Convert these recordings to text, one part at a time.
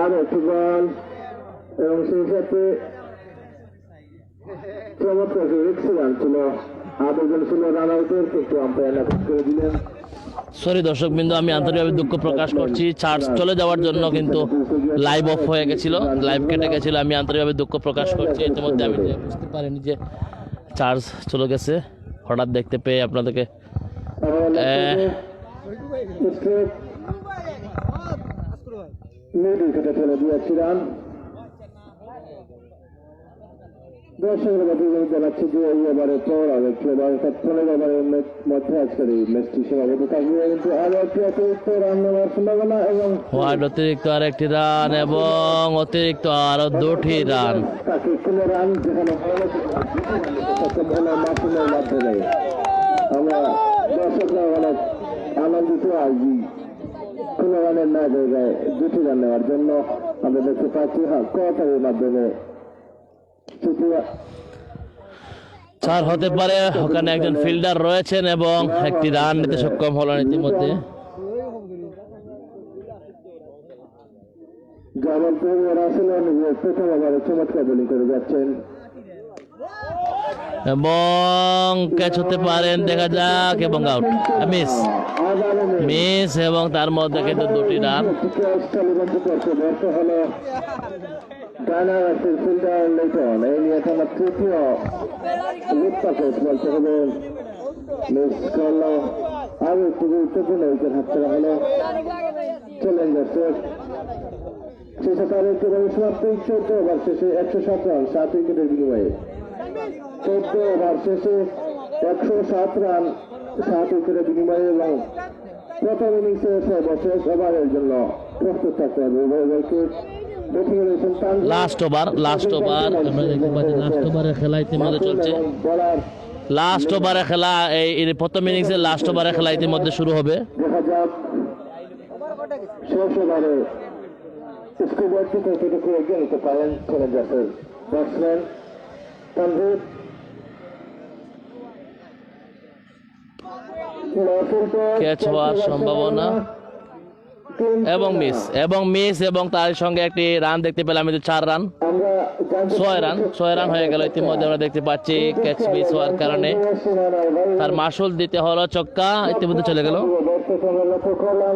আর একটি বল এবং সেই সাথে চমৎকার রান ছিল, আবেদন ছিল রান আউটের, কিন্তু আম্পায়ার নাকচ করে দিলেন। সরি দর্শক বিন্দু, আমি আন্তরিকভাবে দুঃখ প্রকাশ করছি, চার্জ চলে যাওয়ার জন্য কিন্তু লাইভ অফ হয়ে গেছিল, লাইভ কেটে গেছিল। আমি আন্তরিকভাবে দুঃখ প্রকাশ করছি। ইতিমধ্যে আমি বুঝতে পারিনি যে চার্জ চলে গেছে, হঠাৎ দেখতে পেয়ে আপনাদেরকে চলে দিয়েছি রান। দর্শকের মধ্যে জানাচ্ছি যে এই ওভারে পর আরেকটি ওভার, অর্থাৎ 15 ওভারের মধ্যে আজকের এই ম্যাচটি সীমাবদ্ধ থাকবে, কিন্তু আরো একটি অতিরিক্ত রান নেওয়ার সম্ভাবনা এবং অতিরিক্ত আরেকটি রান এবং অতিরিক্ত আরো 2টি রান। তাকে কোনো রান যেখানে মাসুমের মাধ্যমে আমরা দর্শকরা অনেক আনন্দিত আছি। কোনো রানের না জায়গায় 2টি রান নেওয়ার জন্য আমরা দেখতে পাচ্ছি কোয়ার্টারের মাধ্যমে 4 হতে পারে। ওখানে একজন ফিল্ডার রয়েছেন এবং একটি রান নিতে সক্ষম হলেন ইতিমধ্যে। প্রথম ওভারে চমৎকার বোলিং করে যাচ্ছেন এবং ক্যাচ হতে পারেন, দেখা যাক, এবং আউট, মিস এবং তার মধ্যে কিন্তু 2টি রান। ফিল্ডার লেটন এই নিয়ে আমার তৃতীয় বলতে হবে, মিস করলো। আরো একটু গুরুত্বপূর্ণ উইকেট হাতছাড়া হলো চ্যালেঞ্জার্সের। সেই সাথে আরো একটু সমাপ্ত 14 ওভার শেষে 107 রান 7 উইকেটের বিনিময়ে। 14 ওভার শেষে 107 রান 7 উইকেটের বিনিময়ে এবং প্রথম ইনিংসে সর্বশেষ ওভারের জন্য প্রস্তুত থাকতে হবে উভয় দলকে। লাস্ট ওভার আমরা দেখতে পাচ্ছি, লাস্ট ওভারের খেলা ইতিমধ্যে চলছে। লাস্ট ওভারের খেলা, এই প্রথম ইনিংসের লাস্ট ওভারের খেলা ইতিমধ্যে শুরু হবে। দেখা যাক শেষ ওভারে স্কোরবোর্ডটি কতটুকু এগিয়ে নিতে পারেন চ্যালেঞ্জার্সের ব্যাটসম্যান তানভীর। ক্যাচ হওয়ার সম্ভাবনা এবং মিস এবং তার সঙ্গে একটি রান দেখতে পেলাম, 4 রান, 6 রান হয়ে গেল ইতিমধ্যে। আমরা দেখতে পাচ্ছি ক্যাচ মিস হওয়ার কারণে তার মাসুল দিতে হলো, ছক্কা ইতিমধ্যে চলে গেল।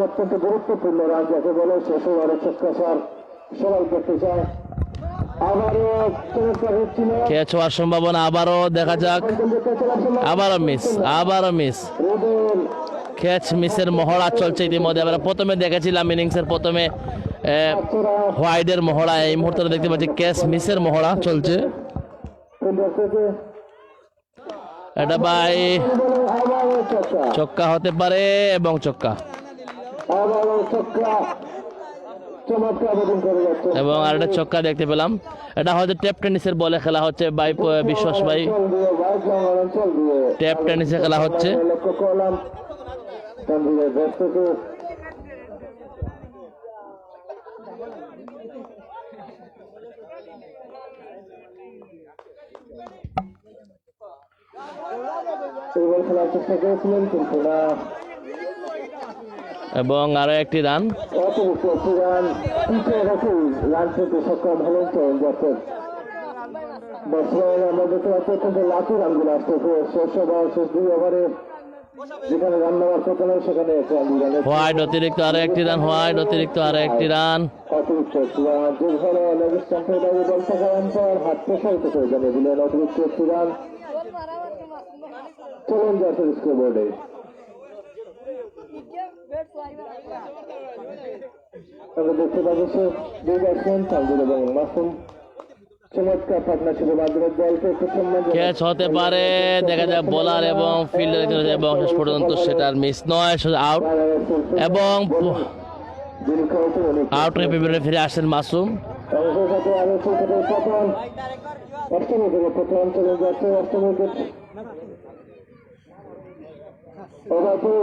অত্যন্ত গুরুত্বপূর্ণ রান যাকে বলে শেষ ওভারে ছক্কা সবাই করতে চায়। ক্যাচ হওয়ার সম্ভাবনা আবারও, দেখা যাক, আবারও মিস। ক্যাচ মিসের মহড়া চলছে ইতিমধ্যে। আমরা প্রথমে দেখেছিলাম ইনিংসের প্রথমে হোয়াইটের মহড়া, এই মুহূর্তে দেখতে পাচ্ছি ক্যাচ মিসের মহড়া চলছে। এটা ভাই ছক্কা হতে পারে এবং ছক্কা, এবং আর একটা ছক্কা দেখতে পেলাম। এটা হয়তো ট্যাপ টেনিসের বলে খেলা হচ্ছে ভাই, বিশ্বাস ভাই, ট্যাপ টেনিসে খেলা হচ্ছে। খেলার চেষ্টা করেছিলেন কিন্তু না, এবং আরো একটি রান। রান পেতে সক্ষম হলেন চ্যালেঞ্জার্সের ব্যাটসম্যান। আমরা দেখতে পাচ্ছি অত্যন্ত লাকি রানগুলো আসতে শেষ 2 ওভারে যেখানে রান নেওয়ার কথা নয় সেখানে হোয়াইট অতিরিক্ত আরো একটি রান, অতিরিক্ত যে ঘরে লেগ স্টাম্পের বাইরে বল থাকার অন্তর হাত প্রসারিত করে জানিয়ে দিলেন অতিরিক্ত একটি রান চ্যালেঞ্জার্সের স্কোরবোর্ডে। আমরা দেখতে পাচ্ছি 2 ব্যাটসম্যান তানভীর এবং মাসুম চমৎকার পার্টনারশিপের মাধ্যমে দলকে একটু সম্মান। ক্যাচ হতে পারে, দেখা যায় বোলার এবং ফিল্ডার, এবং শেষ পর্যন্ত সেটার মিস নয়, আউট, এবং আউট হয়ে ফিরে আসেন মাসুম।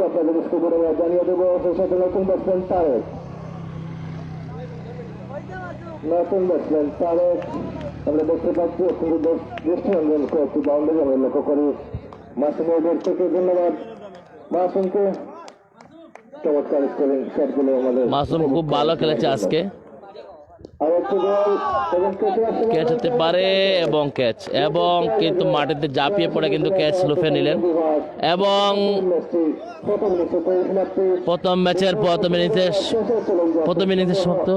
আপনাদের স্কোরবোর্ডে জানিয়ে দেবো সেই সাথে নতুন ব্যাটসম্যান তারেক, আমরা দেখতে পাচ্ছি দৃষ্টিনন্দন কয়েকটি বাউন্ডারি আমরা লক্ষ্য করি মাসুমের বের থেকে। ধন্যবাদ মাসুমকে, চমৎকার স্কোরিং শটগুলো আমাদের। মাসুম খুব ভালো খেলেছে আজকে। আরেকটি গোল এবং ক্যাচ হতে পারে এবং ক্যাচ, এবং কিন্তু মাটিতে ঝাঁপিয়ে পড়ে কিন্তু ক্যাচ লুফে নিলেন। এবং প্রথম ম্যাচের প্রথম ইনিংসে সমাপ্ত।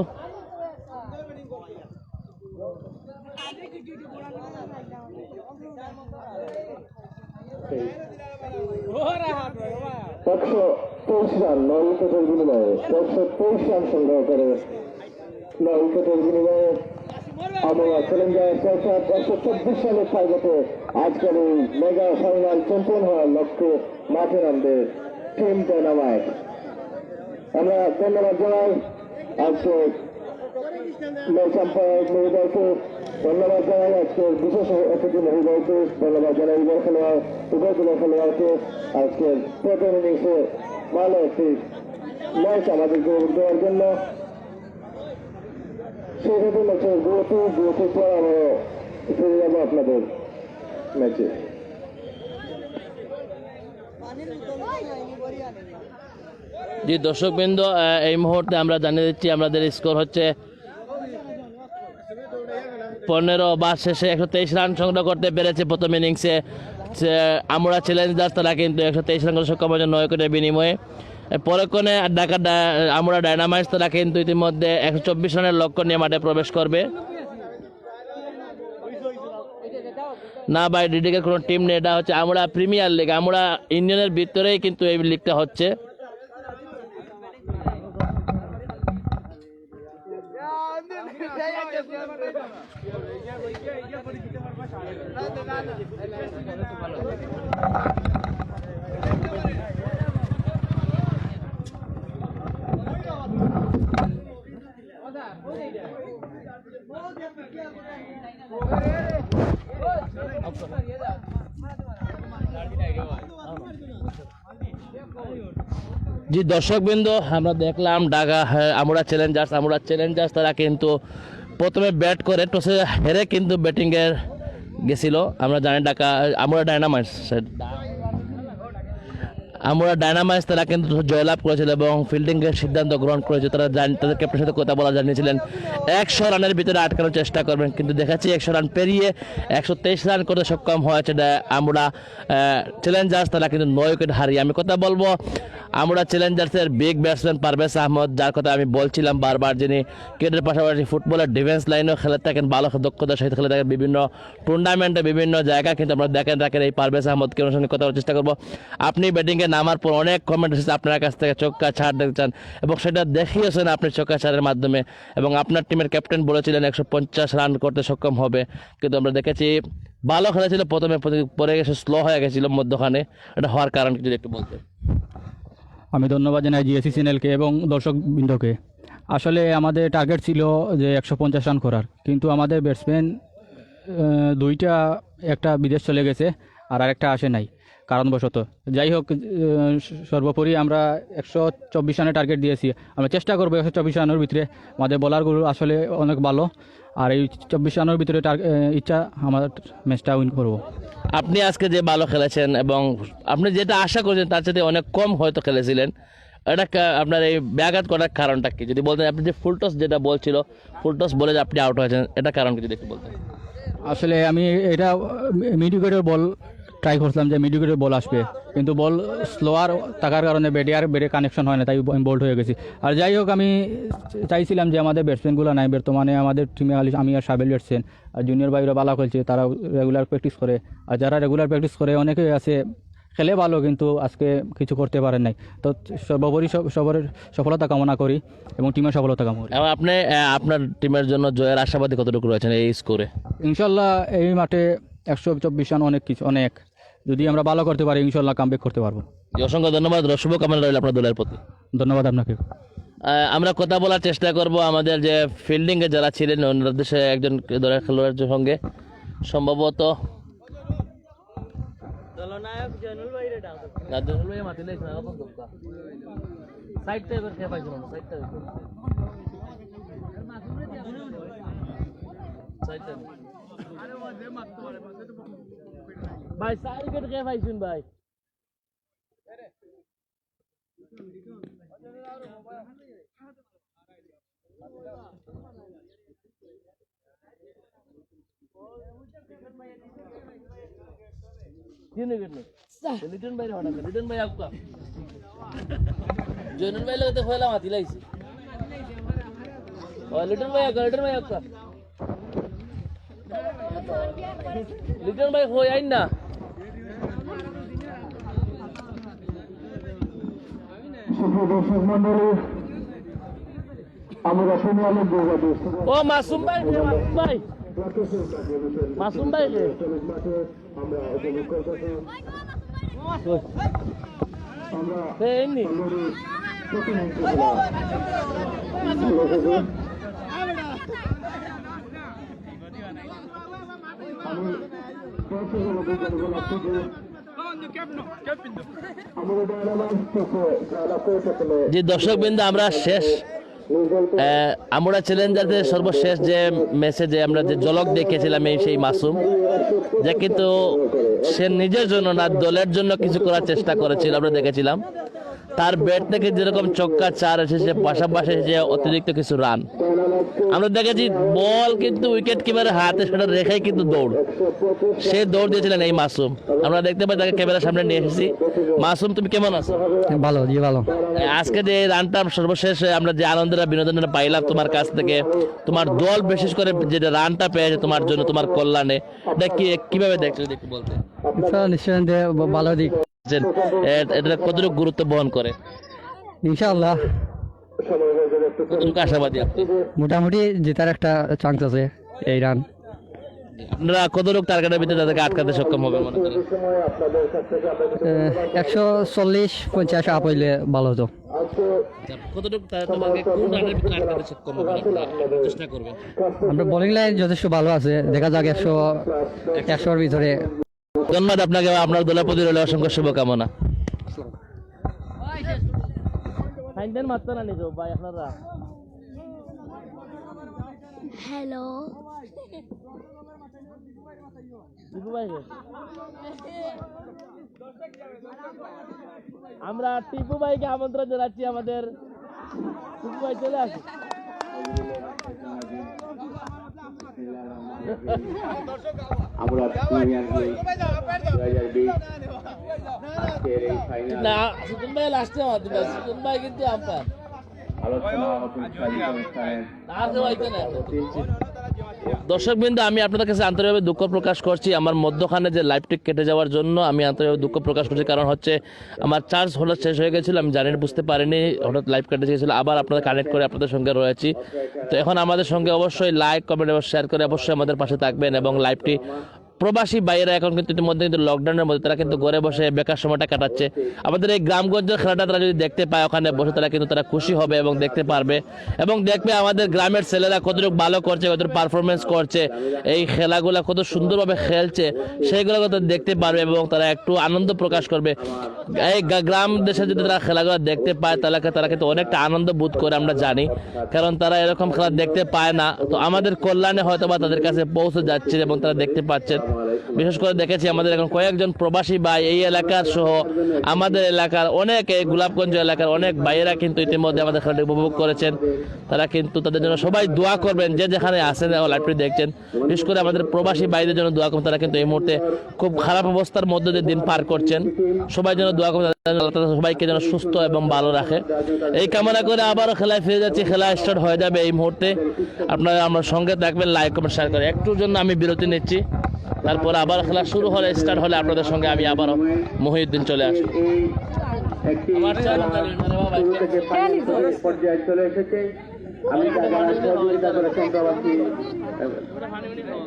একশো 23 রান 9 উইকেটের বিনিময়ে 123 রান সংগ্রহ করে 9 উইকেটের বিনিময়ে আমরা চ্যালেঞ্জার 124 রানের টার্গেটে আজকের এই মেগা ফাইনাল চ্যাম্পিয়ন হওয়ার লক্ষ্যে মাঠে নামবে টিম ডায়নামাইট। আমরা ধন্যবাদ জানাই আজকে ম্যাচ আম্পায়ার মহিলাকে, ধন্যবাদ জানাই আজকের বিশেষ অতিথি মহিলাকে, ধন্যবাদ জানাই উভয় খেলোয়াড় উভয় দলের খেলোয়াড়কে আজকের প্রথম ইনিংসে ভালো একটি ম্যাচ আমাদেরকে দেওয়ার জন্য। সেই সাথে ম্যাচের গুরুত্ব পর আমরা ফিরে যাবো আপনাদের ম্যাচে। জি দর্শকবৃন্দ, এই মুহূর্তে আমরা জানিয়ে দিচ্ছি আমাদের স্কোর হচ্ছে 15 ওভার শেষে 123 রান সংগ্রহ করতে পেরেছে প্রথম ইনিংসে আমরা চ্যালেঞ্জার্স। তারা কিন্তু 123 রান করে সক্ষম হয়েছে 9 উইকেটের বিনিময়ে। পরক্ষণে ঢাকা আমরা ডায়নামাইটস তারা কিন্তু ইতিমধ্যে 124 রানের লক্ষ্য নিয়ে মাঠে প্রবেশ করবে। না ভাই, ডিডিকের কোনো টিম নেই, এটা হচ্ছে আমরা প্রিমিয়ার লিগ, আমরা ইন্ডিয়ানের ভিতরেই কিন্তু এই লিগটা হচ্ছে। জি দর্শকবৃন্দ, আমরা দেখলাম ঢাকা আমরা চ্যালেঞ্জার্স তারা কিন্তু প্রথমে ব্যাট করে টসে হেরে কিন্তু ব্যাটিংয়ের গেছিল। আমরা জানি আমরা ডায়নামাইটস তারা কিন্তু জয়লাভ করেছিল এবং ফিল্ডিংয়ের সিদ্ধান্ত গ্রহণ করেছে। তারা তাদের ক্যাপ্টেনের সাথে কথা বলা জানিয়েছিলেন 100 রানের ভিতরে আটকানোর চেষ্টা করবেন, কিন্তু দেখাচ্ছি 100 রান পেরিয়ে 123 রান করতে সক্ষম হয়েছে আমরা চ্যালেঞ্জার্স। তারা কিন্তু 9 উইকেট হারিয়ে। আমি কথা বলবো আমরা চ্যালেঞ্জার্সের বিগ ব্যাটসম্যান পারভেজ আহমদ, যার কথা আমি বলছিলাম বারবার, যিনি ক্রিকেটের পাশাপাশি ফুটবলের ডিফেন্স লাইনেও খেলে থাকেন, ভালো দক্ষতার সহিত খেলে থাকেন বিভিন্ন টুর্নামেন্টে বিভিন্ন জায়গায়। কিন্তু আমরা দেখেন এই পারভেজ আহমদকে ওনার সঙ্গে কথা বলার চেষ্টা করবো। আপনি ব্যাটিংয়ে নামার পর অনেক কমেন্ট এসেছে আপনার কাছ থেকে, চক্কা ছাড় দেখতে চান এবং সেটা দেখিয়েছেন আপনি চক্কা ছাড়ের মাধ্যমে। এবং আপনার টিমের ক্যাপ্টেন বলেছিলেন 150 রান করতে সক্ষম হবে, কিন্তু আমরা দেখেছি ভালো খেলেছিল প্রথমে, পরে গেছে স্লো হয়ে গেছিল মধ্যখানে। এটা হওয়ার কারণ যদি একটু বলতে। আমি ধন্যবাদ জানাই জিএসসি চ্যানেলকে এবং দর্শকবৃন্দকে। আসলে আমাদের টার্গেট ছিল যে 150 রান করার, কিন্তু আমাদের ব্যাটসম্যান দুইটা, একটা বিদেশ চলে গেছে আর আরেকটা আসে নাই কারণবশত। যাই হোক, সর্বোপরি আমরা 124 রানের টার্গেট দিয়েছি। আমরা চেষ্টা করবো 124 রানের ভিতরে। আমাদের বোলারগুলো আসলে অনেক ভালো, আর এই 24 রানের ভিতরে ইচ্ছা আমার ম্যাচটা উইন করবো। আপনি আজকে যে ভালো খেলেছেন এবং আপনি যেটা আশা করছেন তার সাথে অনেক কম হয়তো খেলেছিলেন, এটা আপনার এই ব্যাঘাত করার কারণটা কি যদি বলতেন? আপনি যে ফুলটস যেটা বলছিল, ফুলটস বলে যে আপনি আউট হয়েছেন, এটা কারণ কি যদি একটু বলতেন? আসলে আমি এটা মিডিউকেটের বল ট্রাই করছিলাম যে মিডিউকেটের বল আসবে, কিন্তু বল স্লোয়ার থাকার কারণে বেডে কানেকশন হয় না, তাই আমি বোল্ড হয়ে গেছি। আর যাই হোক, আমি চাইছিলাম যে আমাদের ব্যাটসম্যানগুলো নাই, বর্তমানে আমাদের টিমে খালি আমি আর সাবেল ব্যাটসম্যান, আর জুনিয়র ভাইরা ভালো খেলছে, তারা রেগুলার প্র্যাকটিস করে। আর যারা রেগুলার প্র্যাকটিস করে অনেকেই আছে খেলে ভালো, কিন্তু আজকে কিছু করতে পারেন নাই। তো সর্বোপরি সবার সফলতা কামনা করি এবং টিমের সফলতা কামনা করি। এবং আপনি আপনার টিমের জন্য জয়ের আশাবাদী কতটুকু রয়েছেন এই স্কোরে? ইনশাল্লাহ এই মাঠে 124 রান অনেক, যদি আমরা ভালো করতে পারি ইনশাল্লাহ কামব্যাক করতে পারবো। অসংখ্য ধন্যবাদ, শুভকামনা রইল আপনার দলের প্রতি। ধন্যবাদ আপনাকে। আমরা কথা বলার চেষ্টা করব আমাদের যে ফিল্ডিংয়ে যারা ছিলেন অন্য দেশে একজন দলের খেলোয়াড়ের সঙ্গে, সম্ভবত দলনায়ক জয়নুল ভাই রে ডাল না, জয়নুল ভাই মাটি লাইছ না রকম দক্কা সাইড টাইপের খেয়ে পাইছো না, সাইড টাইপ সাইড টাইপ আরে ও যে মারতে পারে ভাই সাইড উইকেট খেয়ে পাইছুন ভাই। লিটন ভাই হঠাৎ লিটন ভাই আপকা জয়নুল ভাই লোক তো ফেলা মাতি লাইছে ও লিটন ভাই আপকা লিটন ভাই হই আইন না দর্শক মন্ডলী আমরা শুনে আলো ও মাসুম ভাই মাসুম ভাই আমরা উপভোগ করতেছি আমরা এমনি প্রথম জি দর্শক বিন্দু আমরা শেষ আমরা চ্যালেঞ্জারদের সর্বশেষ যে ম্যাচে যে আমরা যে ঝলক দেখেছিলাম এই সেই মাসুম যে কিন্তু সে নিজের জন্য না দলের জন্য কিছু করার চেষ্টা করেছিল আমরা দেখেছিলাম তার ব্যাট থেকে যেরকম চক্কা 4 এসেছে পাশাপাশি যে অতিরিক্ত কিছু রান আমরা দেখেছি বল কিন্তু উইকেট কিপারের হাতে সেটা রেখেই কিন্তু দৌড় সে দৌড় দিয়েছিলেন এই মাসুম আমরা দেখতে পাই তাকে ক্যামেরার সামনে নিয়ে এসেছি মাসুম তুমি কেমন আছো ভালো জি ভালো আজকে যে রানটা সর্বশেষ আমরা যে আনন্দের বিনোদনটা পাইলাম তোমার কাছ থেকে তোমার দল বিশেষ করে যে রানটা পেয়েছে তোমার জন্য তোমার কল্যাণে এটা কিভাবে দেখছো যদি একটু বলতে নিশ্চয় ভালো দিক এটা কতটুকু গুরুত্ব বহন করে ইনশাআল্লাহ কতটুকু আশাবাদী আপনি মোটামুটি জেতার একটা চান্স আছে এই রান আপনারা কতটুকু টার্গেটের ভিতরে তাদেরকে আটকাতে সক্ষম হবে মনে করেন 140-50 আপ হইলে ভালো হতো কতটুকু তোমাকে কোন রানের ভিতরে আটকাতে সক্ষম হবে আপনারা চেষ্টা করবেন আমরা বোলিং লাইন যথেষ্ট ভালো আছে দেখা যাক 100-100 এর ভিতরে ধন্যবাদ আপনাকে আপনার দলের প্রতি রইল অসংখ্য শুভকামনা ফাইন্ডেন মারতে না নিতো ভাই আপনারা হ্যালো আমরা টিপু ভাইকে আমন্ত্রণ জানাচ্ছি আমাদের টিপু ভাই চলে আসি আমরা না সুজন ভাই লাস্টে আমাদের সুজন ভাই কিন্তু আম্পায়ার দর্শক বিন্দু আমি আপনাদের কাছে আন্তরিকভাবে দুঃখ প্রকাশ করছি আমার মধ্যখানে যে লাইভটি কেটে যাওয়ার জন্য আমি আন্তরিকভাবে দুঃখ প্রকাশ করছি কারণ হচ্ছে আমার চার্জ হঠাৎ শেষ হয়ে গেছিল আমি জানি বুঝতে পারিনি হঠাৎ লাইভ কেটে গেছিলো আবার আপনাদের কানেক্ট করে আপনাদের সঙ্গে রয়েছি তো এখন আমাদের সঙ্গে অবশ্যই লাইক কমেন্ট এবং শেয়ার করে অবশ্যই আমাদের পাশে থাকবেন এবং লাইভটি প্রবাসী বাইরে এখন কিন্তু ইতিমধ্যে কিন্তু লকডাউনের মধ্যে তারা কিন্তু ঘরে বসে বেকার সময়টা কাটাচ্ছে আমাদের এই গ্রামগঞ্জের খেলাটা তারা যদি দেখতে পায় ওখানে বসে তারা কিন্তু তারা খুশি হবে এবং দেখতে পারবে এবং দেখবে আমাদের গ্রামের ছেলেরা কতটুকু ভালো করছে কতটুকু পারফরমেন্স করছে এই খেলাগুলো কত সুন্দরভাবে খেলছে সেইগুলো কত দেখতে পারবে এবং তারা একটু আনন্দ প্রকাশ করবে এই গ্রাম দেশে যদি তারা খেলাগুলো দেখতে পায় তাহলে তারা কিন্তু অনেকটা আনন্দ বোধ করে আমরা জানি কারণ তারা এরকম খেলা দেখতে পায় না তো আমাদের কল্যাণে হয়তো বা তাদের কাছে পৌঁছে যাচ্ছে এবং তারা দেখতে পাচ্ছেন বিশেষ করে দেখেছি আমাদের এখন কয়েকজন প্রবাসী ভাই এই এলাকার সহ আমাদের এলাকার অনেক এই গোলাপগঞ্জ এলাকার অনেক ভাইয়েরা কিন্তু ইতিমধ্যে আমাদের খেলাটি উপভোগ করেছেন তারা কিন্তু তাদের জন্য সবাই দোয়া করবেন যে যেখানে আসেন লাইভটি দেখছেন বিশেষ করে আমাদের প্রবাসী ভাইদের জন্য দোয়া করবেন তারা কিন্তু এই মুহূর্তে খুব খারাপ অবস্থার মধ্যে দিয়ে দিন পার করছেন সবাই যেন দোয়া করবেন সবাইকে যেন সুস্থ এবং ভালো রাখে এই কামনা করে আবারও খেলায় ফিরে যাচ্ছি খেলা স্টার্ট হয়ে যাবে এই মুহূর্তে আপনারা আমার সঙ্গে থাকবেন লাইক কমেন্ট শেয়ার করে একটুর জন্য আমি বিরতি নিচ্ছি তারপর আবার খেলা শুরু হলে স্টার্ট হলে আপনাদের সঙ্গে আমি আবারও মহিউদ্দিন চলে আসবো পর্যায়ে চলে এসেছে আমি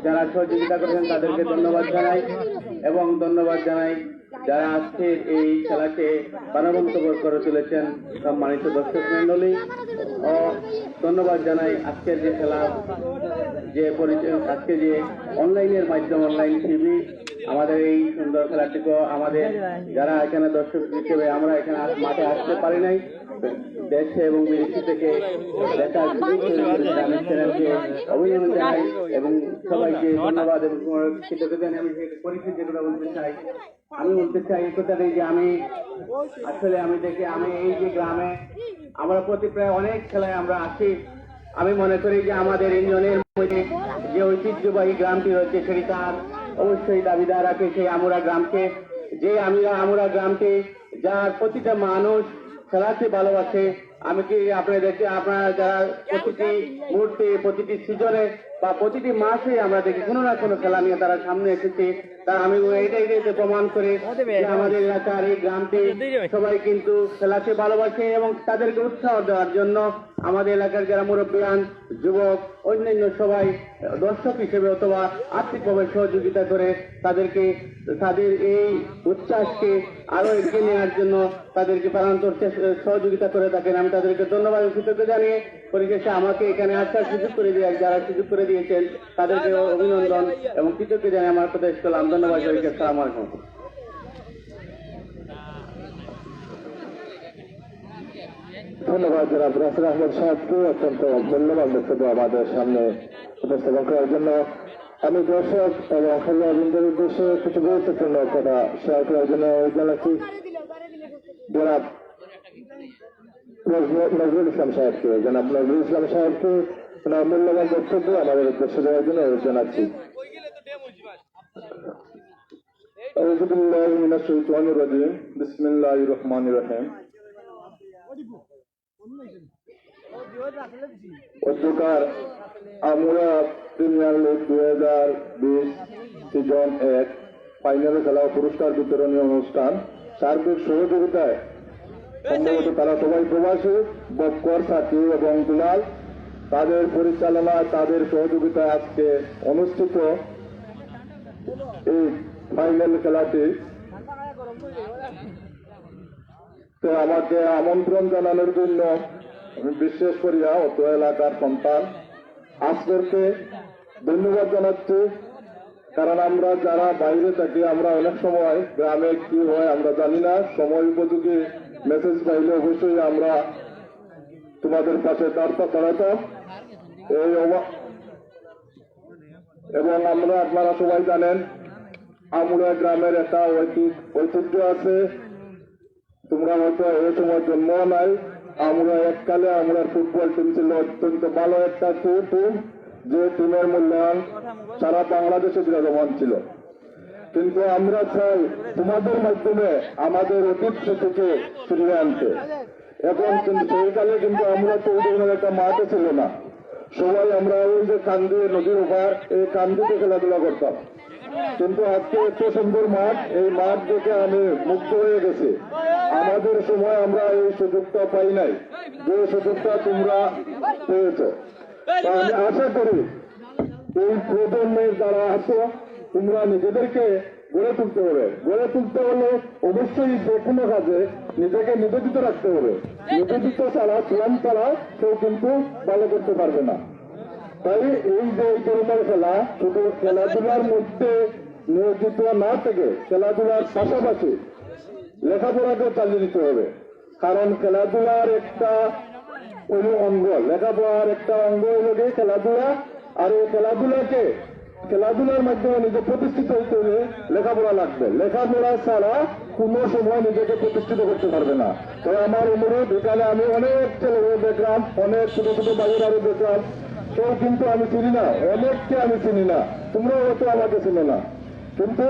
যারা সহযোগিতা করেছেন তাদেরকে ধন্যবাদ জানাই এবং ধন্যবাদ জানাই যারা আজকের এই খেলাকে প্রাণবন্ত করে তুলেছেন সম্মানিত দর্শক মন্ডলী ও ধন্যবাদ জানাই আজকের যে খেলা যে পরিচয় আজকে যে অনলাইনের মাধ্যমে অনলাইন টিভি আমাদের এই সুন্দর খেলাটিকেও আমাদের যারা এখানে দর্শক হিসেবে আমরা এখানে মাঠে আসতে পারি নাই দেশে এবং বিদেশি থেকে দেখার চ্যানেলকে অভিনন্দন জানাই এবং সবাইকে ধন্যবাদ এবং কৃতজ্ঞতা আমি পরিচয় যেগুলো বলতে চাই আমি বলতে চাই এই কথাটাই যে আমি আসলে আমি দেখি আমি এই যে গ্রামে আমরা প্রতি প্রায় অনেক খেলায় আমরা আসি আমি মনে করি যে আমাদের ইউনিয়নের মধ্যে যে ঐতিহ্যবাহী গ্রামটি রয়েছে সেটি তার অবশ্যই দাবিদার রাখে সেই আমরা গ্রামকে যে আমরা গ্রামটি যার প্রতিটা মানুষ খেলাকে ভালোবাসে। আমি কি আপনারা যারা প্রতিটি মুহূর্তে, প্রতিটি সিজনে বা প্রতিটি মাসে আমরা দেখি কোনো না কোনো খেলা নিয়ে তারা সামনে এসেছে। তা আমি এটাই প্রমাণ করে যে আমাদের এলাকার এই গ্রামটি সবাই কিন্তু খেলাকে ভালোবাসে এবং তাদেরকে উৎসাহ দেওয়ার জন্য আমাদের এলাকার যারা মুরব্বিয়ান, যুবক, অন্যান্য সবাই দর্শক হিসেবে অথবা আর্থিকভাবে সহযোগিতা করে তাদের এই উচ্ছ্বাসকে আরো এগিয়ে নেওয়ার জন্য তাদেরকে প্রাণান্তর সহযোগিতা করে থাকেন। আমি তাদেরকে ধন্যবাদ ও কৃতজ্ঞ জানিয়ে পরিশেষে আমাকে এখানে আসার সুযোগ করে যারা সুযোগ করে দিয়েছেন তাদেরকে অভিনন্দন এবং কৃতজ্ঞ জানিয়ে আমার কথা শেষ করলাম। ধন্যবাদ সবাইকে। আসসালামু আলাইকুম। ধন্যবাদ জনাব রাসেল আহমদ সাহেবকে অত্যন্ত মূল্যবান বক্তব্য আমাদের সামনে উপস্থাপন করার জন্য। আমি দর্শক এবং খেলোয়াড়দের উদ্দেশ্যে কিছু গুরুত্বপূর্ণ কথা শেয়ার করার জন্য জানাচ্ছি জনাব নজরুল ইসলাম সাহেবকে ওনার মূল্যবান বক্তব্য আমাদের উদ্দেশ্যে দেওয়ার জন্য অনুরোধ জানাচ্ছি। বিসমিল্লাহির রহমানির রহিম। অধ্যকার আমরা প্রিমিয়ার লিগ 2020 সিজন 1 ফাইনালে খেলা পুরস্কার বিতরণী অনুষ্ঠান সার্বিক সহযোগিতায় সম্ভবত তারা সবাই প্রবাসী বক্কর, সাথী এবং দুলাল, তাদের পরিচালনায় তাদের সহযোগিতায় আজকে অনুষ্ঠিত এই ফাইনাল খেলাটি তো আমাকে আমন্ত্রণ জানানোর জন্য আমি বিশেষ করিয়া অত এলাকার সন্তান আসরকে ধন্যবাদ জানাচ্ছি। কারণ আমরা যারা বাইরে থাকি আমরা অনেক সময় গ্রামে কি হয় আমরা জানি না, সময় উপযোগী মেসেজ পাইলে অবশ্যই আমরা তোমাদের পাশে বার্তা ছড়াতাম। এবং আপনারা সবাই জানেন আমরা গ্রামের একটা ঐতিহ্য আছে। তোমরা হয়তো এই সময় জন্ম নাই, আমরা এককালে আমরা ফুটবল টিম ছিল অত্যন্ত ভালো একটা টিম, যে টিমের মূল্যায়ন সারা বাংলাদেশে বিরাজমান ছিল। কিন্তু আমরা চাই তোমাদের মাধ্যমে আমাদের অতীত স্মৃতিকে ফিরিয়ে আনতে। এখন কিন্তু সেই কালে কিন্তু আমরা তো একটা মাঠে ছিল না, সবাই আমরা ওই যে কান্দি নদীর ওপার এই কান্দিতে খেলাধুলা করতাম। কিন্তু আজকে এত সুন্দর মাঠ, এই মাঠ দেখে আমি মুগ্ধ হয়ে গেছি। আমাদের সময় আমরা এই সুযোগটা পাই নাই, যে সুযোগটা তোমরা পেয়েছ। আমি আশা করি এই প্রজন্মের যারা আছো তোমরা নিজেদেরকে গড়ে তুলতে হবে। গড়ে তুলতে হলে অবশ্যই যে কোনো কাজে নিজেকে নিবেদিত রাখতে হবে। নিবেদিত ছাড়া প্ল্যান ছাড়া কেউ কিন্তু ভালো করতে পারবে না। তাই এই যে এই ধরনের খেলা শুধু খেলাধুলার মধ্যে নিয়োজিত না থেকে খেলাধুলার পাশাপাশি লেখাপড়াকে চালিয়ে দিতে হবে। কারণ খেলাধুলার একটা অঙ্গ, লেখাপড়ার একটা অঙ্গ হল খেলাধুলা। আর এই খেলাধুলার মাধ্যমে নিজে প্রতিষ্ঠিত হইতে হলে লেখাপড়া লাগবে। লেখাপড়া ছাড়া কোনো সময় নিজেকে প্রতিষ্ঠিত করতে পারবে না। তাই আমার অনুরোধ, এখানে আমি অনেক ছেলেমেয়ে দেখলাম, অনেক ছোট ছোট বাইরেরও দেখলাম, কেউ কিন্তু আমি চিনি না, অনেককে আমি চিনি না, তোমরাও হয়তো আমাকে চিনো না। কিন্তু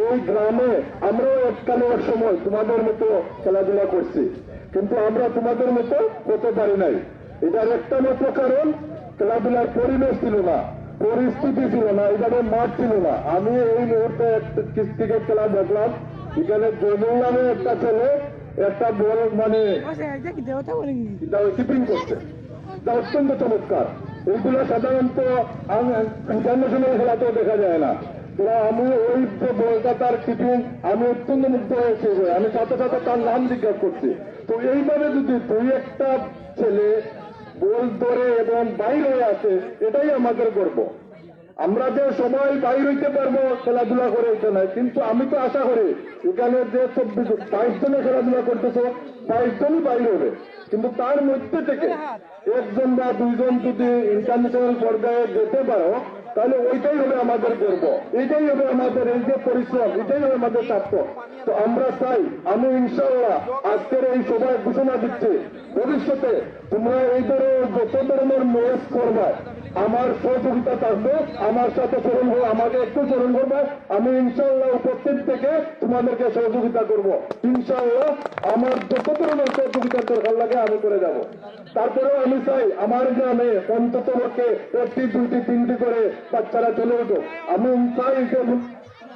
এই গ্রামে আমরাও এককালে এক সময় তোমাদের মতো খেলাধুলা করছি, কিন্তু আমরা তোমাদের মতো করতে পারি নাই। এটার একটা মাত্র কারণ খেলাধুলার পরিবেশ ছিল না, পরিস্থিতি ছিল না, এখানে মাঠ ছিল না। আমি এই মুহূর্তে ক্রিকেট খেলা দেখলাম, এখানে জমিল নামে একটা ছেলে একটা বল মানে কিপিং করছে, এটা অত্যন্ত চমৎকার। এইগুলো সাধারণত ইন্টারন্যাশনাল খেলাতেও দেখা যায় না। আমি ওই যে বলটা তার কিপিং আমি অত্যন্ত মুগ্ধ হয়েছি, আমি সাথে সাথে তার নাম জিজ্ঞাসা করছি। তো এইভাবে যদি দুই একটা ছেলে বল ধরে এবং বাইর হয়ে আছে, এটাই আমাদের গর্ব। আমরা যে সবাই বাইর হইতে পারবো খেলাধুলা করে এটা নয়, কিন্তু আমি তো আশা করি এখানে যে 22 জনে খেলাধুলা করতেছে 22 জনই বাইর হবে, কিন্তু তার মধ্যে থেকে একজন বা দুইজন যদি ইন্টারন্যাশনাল পর্যায়ে যেতে পারো তাহলে ওইটাই হবে আমাদের গর্ব, এইটাই হবে আমাদের এই যে পরিশ্রম, এটাই হবে আমাদের স্বার্থ। তো আমরা চাই, আমি ইনশাল্লাহ আজকের এই সভায় ঘোষণা দিচ্ছি, ভবিষ্যতে তোমরা এই ধরনের যত ধরনের ম্যাচ করবা আমার সহযোগিতা থাকবে, আমার সাথে চরণ হবে, আমাকে একটু চরণ করবে, আমি ইনশাল্লাহ উপস্থিত থেকে তোমাদেরকে সহযোগিতা করব। ইনশাল্লাহ আমার যত ধরনের সহযোগিতার দরকার লাগে আমি করে যাব। তারপরেও আমি চাই আমার গ্রামে অন্তত পক্ষে 1টি 2টি 3টি করে বাচ্চারা চলে উঠো। আমি চাই যে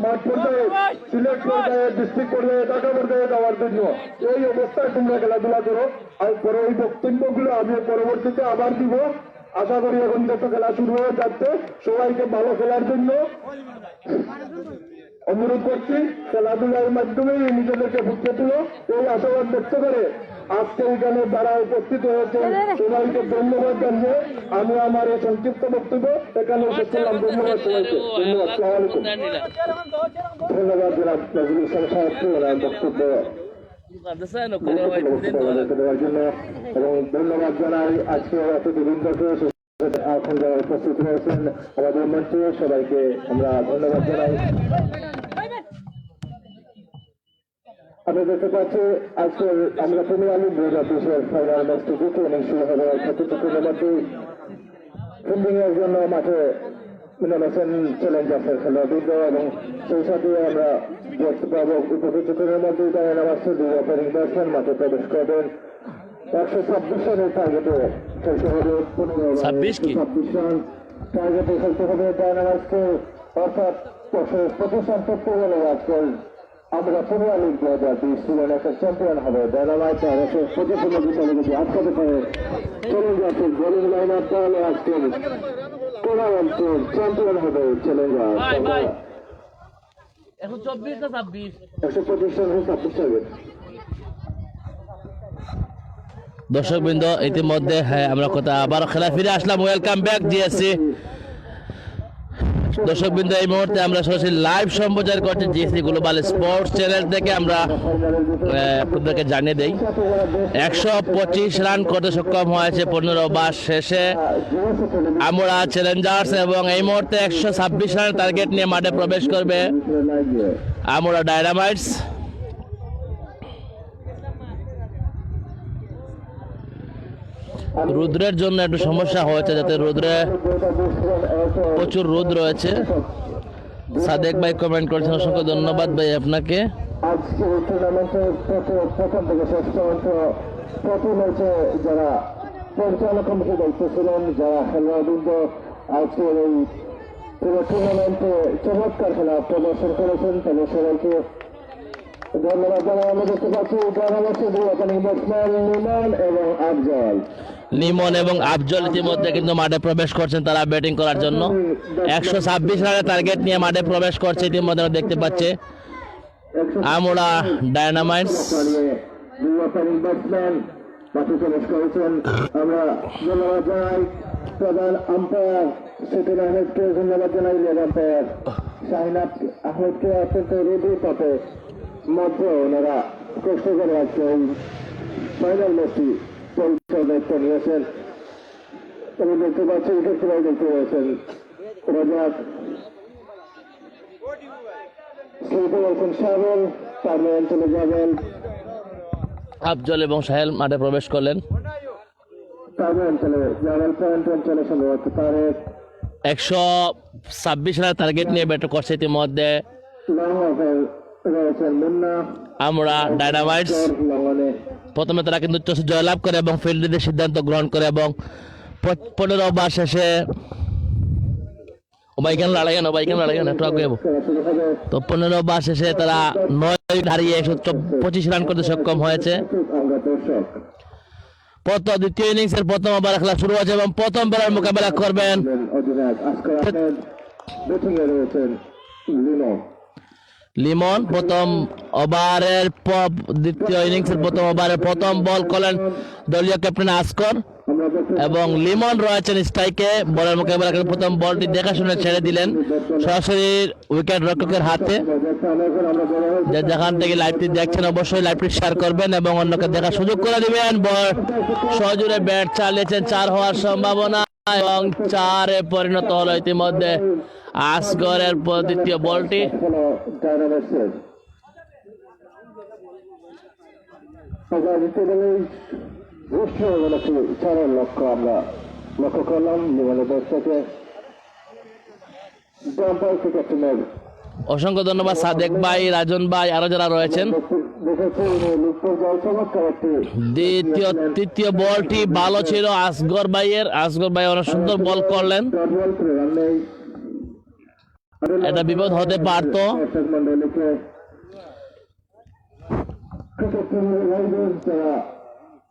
মাঠ পর্যায়ে, সিলেট পর্যায়ে, ডিস্ট্রিক্ট পর্যায়ে, ঢাকা পর্যায়ে যাওয়ার জন্য। এই অবস্থায় তোমরা খেলাধুলা করো। আর পরে এই বক্তব্যগুলো আমি পরবর্তীতে আবার দিব। আশা করি এখন যত খেলা শুরু হয়ে যাচ্ছে, সবাইকে ভালো খেলার জন্য অনুরোধ করছি। খেলাধুলার মাধ্যমে নিজেদেরকে ফুটতে তুলো, এই আশাবাদ ব্যক্ত করে আজকে এখানে যারা উপস্থিত হয়েছে সবাইকে ধন্যবাদ জানিয়ে আমি আমার এই সংক্ষিপ্ত বক্তব্য এখানে শেষ করলাম। ধন্যবাদ সবাইকে। ধন্যবাদ। আসসালামু আলাইকুম। ধন্যবাদ জনাব নজরুল ইসলাম সাহেবকে ওনার বক্তব্য দেওয়ার জন্য, এবং ধন্যবাদ জানাই আজকে অতিথিবৃন্দকে এখন যারা উপস্থিত হয়েছেন আমাদের মঞ্চে, সবাইকে আমরা ধন্যবাদ জানাই। আমরা দেখতে পাচ্ছি আজকে আমরা প্রিমিয়ার লিগ 2020 ফাইনাল ম্যাচটি জিতে ইনিংস শুরু হবে। ক্ষতিটুকুর মধ্যে ফিল্ডিং এর জন্য মাঠে মিনালেছেন চ্যালেঞ্জার্সের খেলোয়াড়বৃন্দ, এবং সেই সাথে আমরা দেখতে পাবো উপস্থিতির মধ্যে তারা নামাচ্ছে 2 ওপেনিং ব্যাটসম্যান মাঠে প্রবেশ করবেন। 126 রানের টার্গেটে খেলতে হবে, 26 রান টার্গেটে খেলতে হবে ডায়নামাইটসকে, অর্থাৎ 125 রান করতে গেলে আজকাল আমরা প্রিমিয়ার লিগ 2020 শ্রীলঙ্কার চ্যাম্পিয়ন হবে। ডায়নামাইট 125 রানে জিতে যদি আটকাতে পারে চ্যালেঞ্জার্সের বোলিং লাইন আপ, তাহলে আজকাল টুর্নামেন্টের চ্যাম্পিয়ন হবে চ্যালেঞ্জার্স। 125 run 26 target. দর্শকবৃন্দ, ইতিমধ্যে আমরা কথা আবার খেলা ফিরে আসলাম। Welcome back GSC. দর্শকবৃন্দ, এই মুহূর্তে আমরা সরাসরি লাইভ সম্প্রচার করছি জিএসসি গ্লোবাল স্পোর্টস চ্যানেল থেকে। আমরা আপনাদেরকে জানিয়ে দেই 125 রান করতে সক্ষম হয়েছে 15 ওভার শেষে আমরা চ্যালেঞ্জার্স, এবং এই মুহূর্তে 126 রানের টার্গেট নিয়ে মাঠে প্রবেশ করবে আমরা ডায়নামাইটস। রুদ্রের জন্য একটু সমস্যা হয়েছে, যাতে রুদ্রে প্রচুর রোদ রয়েছে। সাদেক ভাই কমেন্ট করেছেন, অসংখ্য ধন্যবাদ ভাই আপনাকে। আজকে টুর্নামেন্টের প্রথম থেকে শেষ পর্যন্ত প্রতি ম্যাচে যারা পরিচালনা কমিটির দায়িত্ব ছিলেন, যারা খেলোয়াড়বৃন্দ আজকের এই পুরো টুর্নামেন্টে চমৎকার খেলা প্রদর্শন করেছেন, তাদের সবাইকে ধন্যবাদ জানাই। আমরা দেখতে পাচ্ছি ডায়নামাইটসের 2 ওপেনিং ব্যাটসম্যান লিমন এবং আফজল ইতিমধ্যে কিন্তু মাঠে প্রবেশ করছেন তারা ব্যাটিং করার জন্য। 126 রানের টার্গেট নিয়ে মাঠে প্রবেশ করছে ইতিমধ্যে আমরা দেখতে পাচ্ছি আমরা ডায়নামাইটস। আমরা ধন্যবাদ জানাই প্রধান আম্পায়ার সেকেন্ড আহমেদকে, ধন্যবাদ জানাই লেগ আম্পায়ার শাহিন আহমেদকে। অত্যন্ত রোদী পথে মধ্যে ওনারা কষ্ট করে আজকে এই ফাইনাল ম্যাচটি পরিচালনার দায়িত্ব নিয়েছেন। আমি দেখতে পাচ্ছি উইকেট কিপার দেখতে পেয়েছেন রাজাক, খেলতে বলছেন সাহেল, পারমানেন্ট চলে যাবেন। আফজল এবং সাহেল মাঠে প্রবেশ করলেন। পারমানেন্ট চলে যাবেন, পয়েন্ট চলে সম্ভবত পারে। 126 রানের টার্গেট নিয়ে ব্যাট করছে ইতিমধ্যে আমরা ডায়নামাইটস। প্রথমে তারা কিন্তু টসে জয়লাভ করে এবং ফিল্ডিংয়ের সিদ্ধান্ত গ্রহণ করে, এবং 15 ওভার শেষে তো 15 ওভার শেষে তারা 9 হারিয়ে 125 রান করতে সক্ষম হয়েছে। দ্বিতীয় ইনিংসের প্রথম ওভার খেলা শুরু হয়েছে এবং প্রথম বলার মোকাবেলা করবেন লিমন। প্রথম ওভারের দ্বিতীয় ইনিংসের প্রথম ওভারের প্রথম বল করলেন দলীয় ক্যাপ্টেন আসকর, এবং লিমন রয়েছেন স্ট্রাইকে। বলের মোকাবেলা করে প্রথম বলটি দেখাশুনে ছেড়ে দিলেন সরাসরি উইকেট রক্ষকের হাতে। যেখান থেকে লাইভটি দেখছেন অবশ্যই লাইভটি শেয়ার করবেন এবং অন্যকে দেখার সুযোগ করে দিবেন। বল সজোরে ব্যাট চালিয়েছেন, 4 হওয়ার সম্ভাবনা এবং 4-এ পরিণত হলো ইতিমধ্যে আসগরের দ্বিতীয় বলটি। লক্ষ্য আমরা লক্ষ্য করলাম লিমনের ব্যাট থেকে ডাম্পার ক্যাপ্টেনের অসংখ্য ধন্যবাদ সাদেক ভাই, রাজন ভাই, আরো যারা রয়েছেন। দেখেছি লিগ পর্যায়ে চমৎকার একটি তৃতীয় বলটি ভালো ছিল আসগর ভাইয়ের। আসগর ভাই অনেক সুন্দর বল করলেন, ডট বল করে রান নেই। এটা বিপদ হতে পারত। দর্শক মন্ডলীকে ক্রিকেট প্রেমী ভাইদের যারা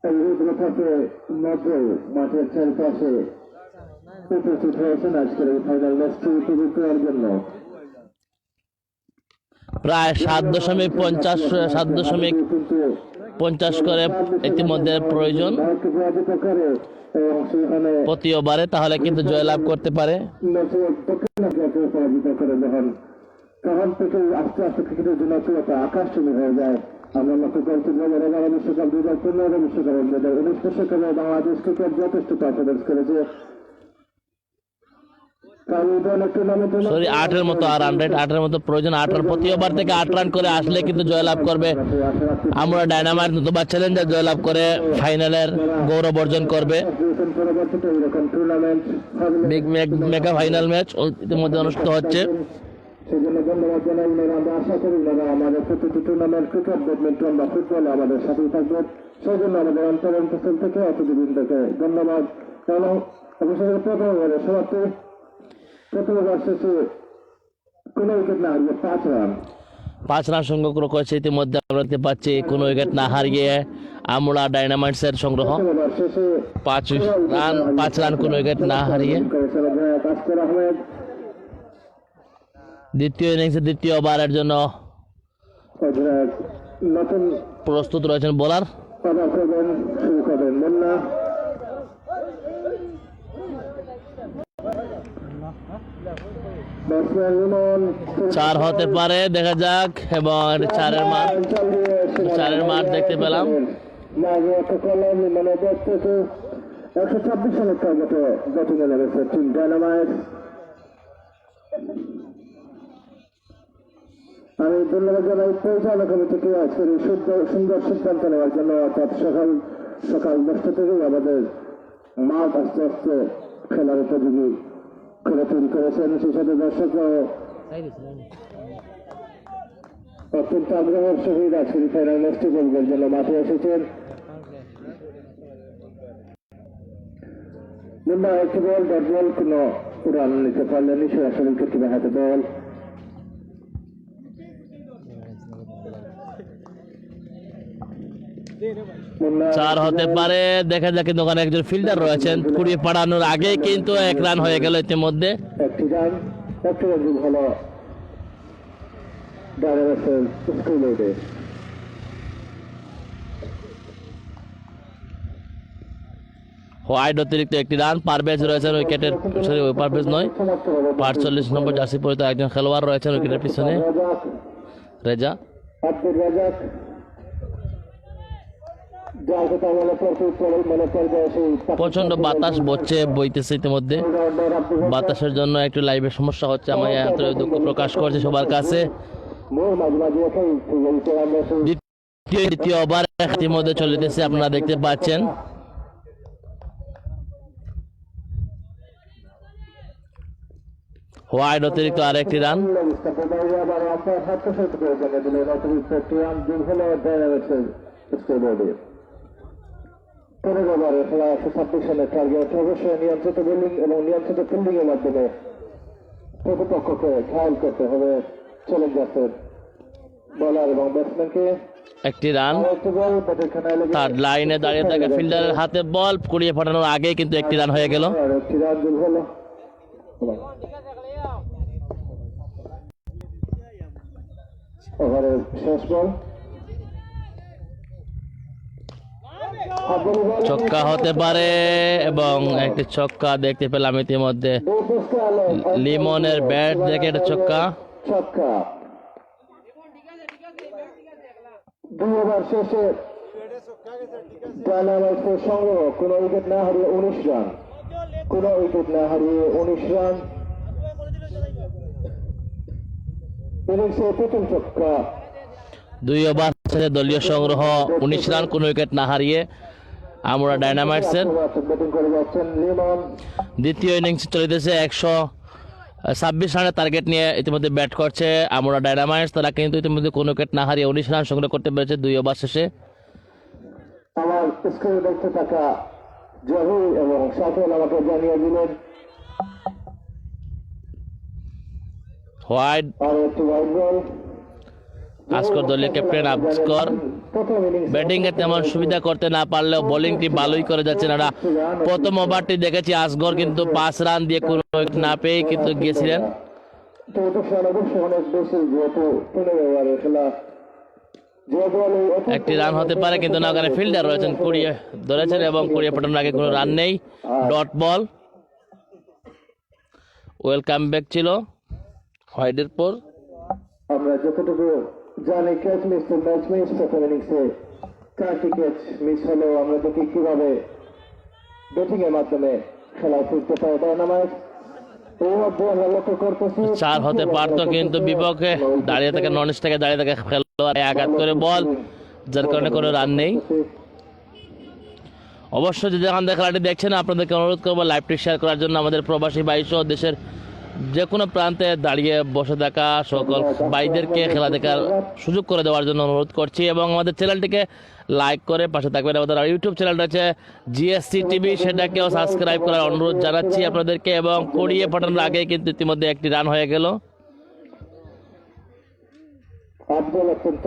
এই রুদ্রপাতে মধ্যে মাঠের চারপাশে উপস্থিত হয়েছেন আজকের এই ফাইনাল ম্যাচটি উপভোগ করার জন্য। প্রায় 7.50 করে ইতিমধ্যে প্রয়োজন ভারতকে পরাজিত করে এবং সেখানে প্রতি ওভারে, তাহলে কিন্তু জয়লাভ করতে পারে। ম্যাচে দক্ষিণ আফ্রিকাকে পরাজিত করে তখন থেকে আস্তে আস্তে ক্রিকেটের জনপ্রিয়তা আকাশচুম্বী হয়ে যায়। আমরা লক্ষ্য করছি 2011 বিশ্বকাপ, 2015 বিশ্বকাপ, 2019 বিশ্বকাপে বাংলাদেশ ক্রিকেট যথেষ্ট পারফরমেন্স করেছে। সরি 8-এর মতো আর 8-এর মতো প্রয়োজন। 8 রান প্রতি ওভার থেকে 8 রান করে আসলে কিন্তু জয়লাভ করবে। আমরা ডায়নামাইট নতুবা চ্যালেঞ্জার জয়লাভ করে ফাইনালের গৌরব অর্জন করবে। বিগ মেগা ফাইনাল ম্যাচ ইতিমধ্যে অনুষ্ঠিত হচ্ছে। সেই জন্য ধন্যবাদ জানাই। আমরা আশা করি আমাদের প্রতিটি টুর্নামেন্ট ক্রিকেট, ব্যাডমিন্টন বা ফুটবলে আমাদের সাথেই থাকবেন। সেই জন্য আমাদের অন্তরস্থল থেকে অতিথিবৃন্দকে ধন্যবাদ। এবং অবশ্যই প্রথম ওভারের সমাপ্তি, প্রথম ওভার শেষে কোনো উইকেট না হারিয়ে 5 রান 5 রান সংগ্রহ করেছে ইতিমধ্যে আমরা দেখতে পাচ্ছি। কোনো উইকেট না হারিয়ে আমরা ডায়নামাইটসের সংগ্রহ 5 রান কোনো উইকেট না হারিয়ে। আহমেদ দ্বিতীয় ইনিংসের দ্বিতীয় ওভারের জন্য অধিনায়ক নতুন প্রস্তুত রয়েছেন বোলার। অর্ডার করবেন, শুরু করবেন মুন্না। ব্যাটসম্যান লিমন 4 হতে পারে, দেখা যাক। এবং 4-এর মাঠ দেখতে পেলাম। মাঝে একটা কলম লিমনের ব্যাট থেকে 126 রানের টার্গেটে ব্যাটিংয়ে নেমেছে টিম ডায়নামাইট। আমি ধন্যবাদ জানাই পরিচালনা কমিটিকে আজকের এই সুন্দর সিদ্ধান্ত নেওয়ার জন্য। অর্থাৎ সকাল 10টা থেকেই আমাদের মাঠ আস্তে আস্তে খেলার উপযোগী করে তৈরি করেছেন। সেই সাথে দর্শকরাও অত্যন্ত আগ্রহের সহিত আজকের ফাইনাল ম্যাচটি দেখবার জন্য মাঠে এসেছেন। মুম্বাই একটি বল, ডট বল, কোনো রান নিতে পারলেনি, সরাসরি উইকেট কিনে হাতে বল। 4 হতে পারে, দেখা যাক। কিন্তু ওখানে একজন ফিল্ডার রয়েছেন, কুড়িয়ে পাড়ানোর আগে কিন্তু 1 রান হয়ে গেল ইতিমধ্যে। একটি রান হলো ডায়নামাইটসের স্কুলে। হোয়াইট অতিরিক্ত 1টি রান। পারভেজ রয়েছেন উইকেটের, সরি পারভেজ নয়, 45 নম্বর জার্সি পরিহিত একজন খেলোয়াড় রয়েছেন উইকেটের পিছনে, রেজা। আব্দুর রাজাক প্রচন্ড বাতাস বইতেছে ইতিমধ্যে। বাতাসের জন্য একটু লাইভের সমস্যা হচ্ছে, আমি দুঃখ প্রকাশ করছি সবার কাছে। দ্বিতীয় ওভার ইতিমধ্যে চলিতেছে, আপনারা দেখতে পাচ্ছেন। হোয়াইট অতিরিক্ত আরেকটি রান। পনেরো ওভারে খেলা 126 রানের টার্গেট। অবশ্যই নিয়ন্ত্রিত বোলিং এবং নিয়ন্ত্রিত ফিল্ডিং এর মাধ্যমে প্রতিপক্ষকে ঘায়াল করতে হবে চ্যালেঞ্জার্সের বোলার এবং ব্যাটসম্যানকে। 1টি রান। থার্ড লাইনে দাঁড়িয়ে থাকা ফিল্ডারের হাতে বল, কুড়িয়ে ফাটানোর আগে কিন্তু 1টি রান হয়ে গেল। 1টি রান জুল হলো। ওভারের শেষ বল, ছক্কা হতে পারে এবং একটি ছক্কা দেখতে পেলাম ইতিমধ্যে। লিমনের ব্যাট দেখে এটা ছক্কা। 2 ওভার শেষে ডায়নামাইটসের সংগ্রহ কোনো উইকেট না হারিয়ে 19 রান, কোনো উইকেট না হারিয়ে 19 রান। ইনিংসে প্রথম ছক্কা। 2 ওভার শেষে দলীয় সংগ্রহ 19 রান, কোনো উইকেট না হারিয়ে আমুরা ডায়নামাইটসের। ব্যাটিং করে যাচ্ছেন লিমন। দ্বিতীয় ইনিংস চলিতেছে, 126 রানের টার্গেট নিয়ে ইতিমধ্যে ব্যাট করছে আমুরা ডায়নামাইটস। তারা কিন্তু ইতিমধ্যে কোনো উইকেট না হারিয়ে 19 রান সংগ্রহ করতে পেরেছে 2 ওভার শেষে। আমার স্ক্রিনে দেখতে থাকা জহির এবং শাকিল আমাকে জানিয়ে দিলেন হোয়াইট আর একটি ওয়াইড বল। আজকর দলীয় ক্যাপ্টেন আজকর প্রথম ইনিংস ব্যাটিং এ তেমন সুবিধা করতে না পারলেও বোলিংটি ভালোই করে যাচ্ছেন এরা। প্রথম ওভারটি দেখেছি আসগর কিন্তু 5 রান দিয়ে কোনো উইকেট না পেয়ে কিন্তু গিয়েছিলেন। অনেক বেশি, যেহেতু 15 ওভারের খেলা, একটি রান হতে পারে কিন্তু না, ওখানে ফিল্ডার রয়েছেন, কুড়িয়ে ধরেছেন এবং কুড়িয়ে পাঠানোর আগে কোনো রান নেই। ডট বল, ওয়েলকাম ব্যাক ছিল হোয়াইটের পর। আমরা যতটুকু জানি ক্যাচ মিস তো ম্যাচ মিস। প্রথম ইনিংসে 4টি ক্যাচ মিস হলেও আমরা দেখি কিভাবে ব্যাটিং এর মাধ্যমে খেলা ফিরতে পারে ডায়নামাইটস। এই মধ্যে আমরা লক্ষ্য করতেছি 4 হতে পারতো কিন্তু বিপক্ষে দাঁড়িয়ে থেকে নন থেকে দাঁড়িয়ে থেকে খেলোয়াড় আঘাত করে বল, যার কারণে কোনো রান নেই। অবশ্যই যদি এখন খেলাটি দেখছেন আপনাদেরকে অনুরোধ করবো লাইভটি শেয়ার করার জন্য। আমাদের প্রবাসী ভাই সহ দেশের যে কোনো প্রান্তে দাঁড়িয়ে বসে থাকা সকল ভাইদেরকে খেলা দেখার সুযোগ করে দেওয়ার জন্য অনুরোধ করছি এবং আমাদের চ্যানেলটিকে লাইক করে পাশে থাকবেন। আমাদের ইউটিউব চ্যানেলটা আছে জিএসসি টিভি, সেটাকেও সাবস্ক্রাইব করার অনুরোধ জানাচ্ছি আপনাদেরকে। এবং কুড়িয়ে পাঠানোর আগে কিন্তু ইতিমধ্যে একটি রান হয়ে গেল। আফজল অত্যন্ত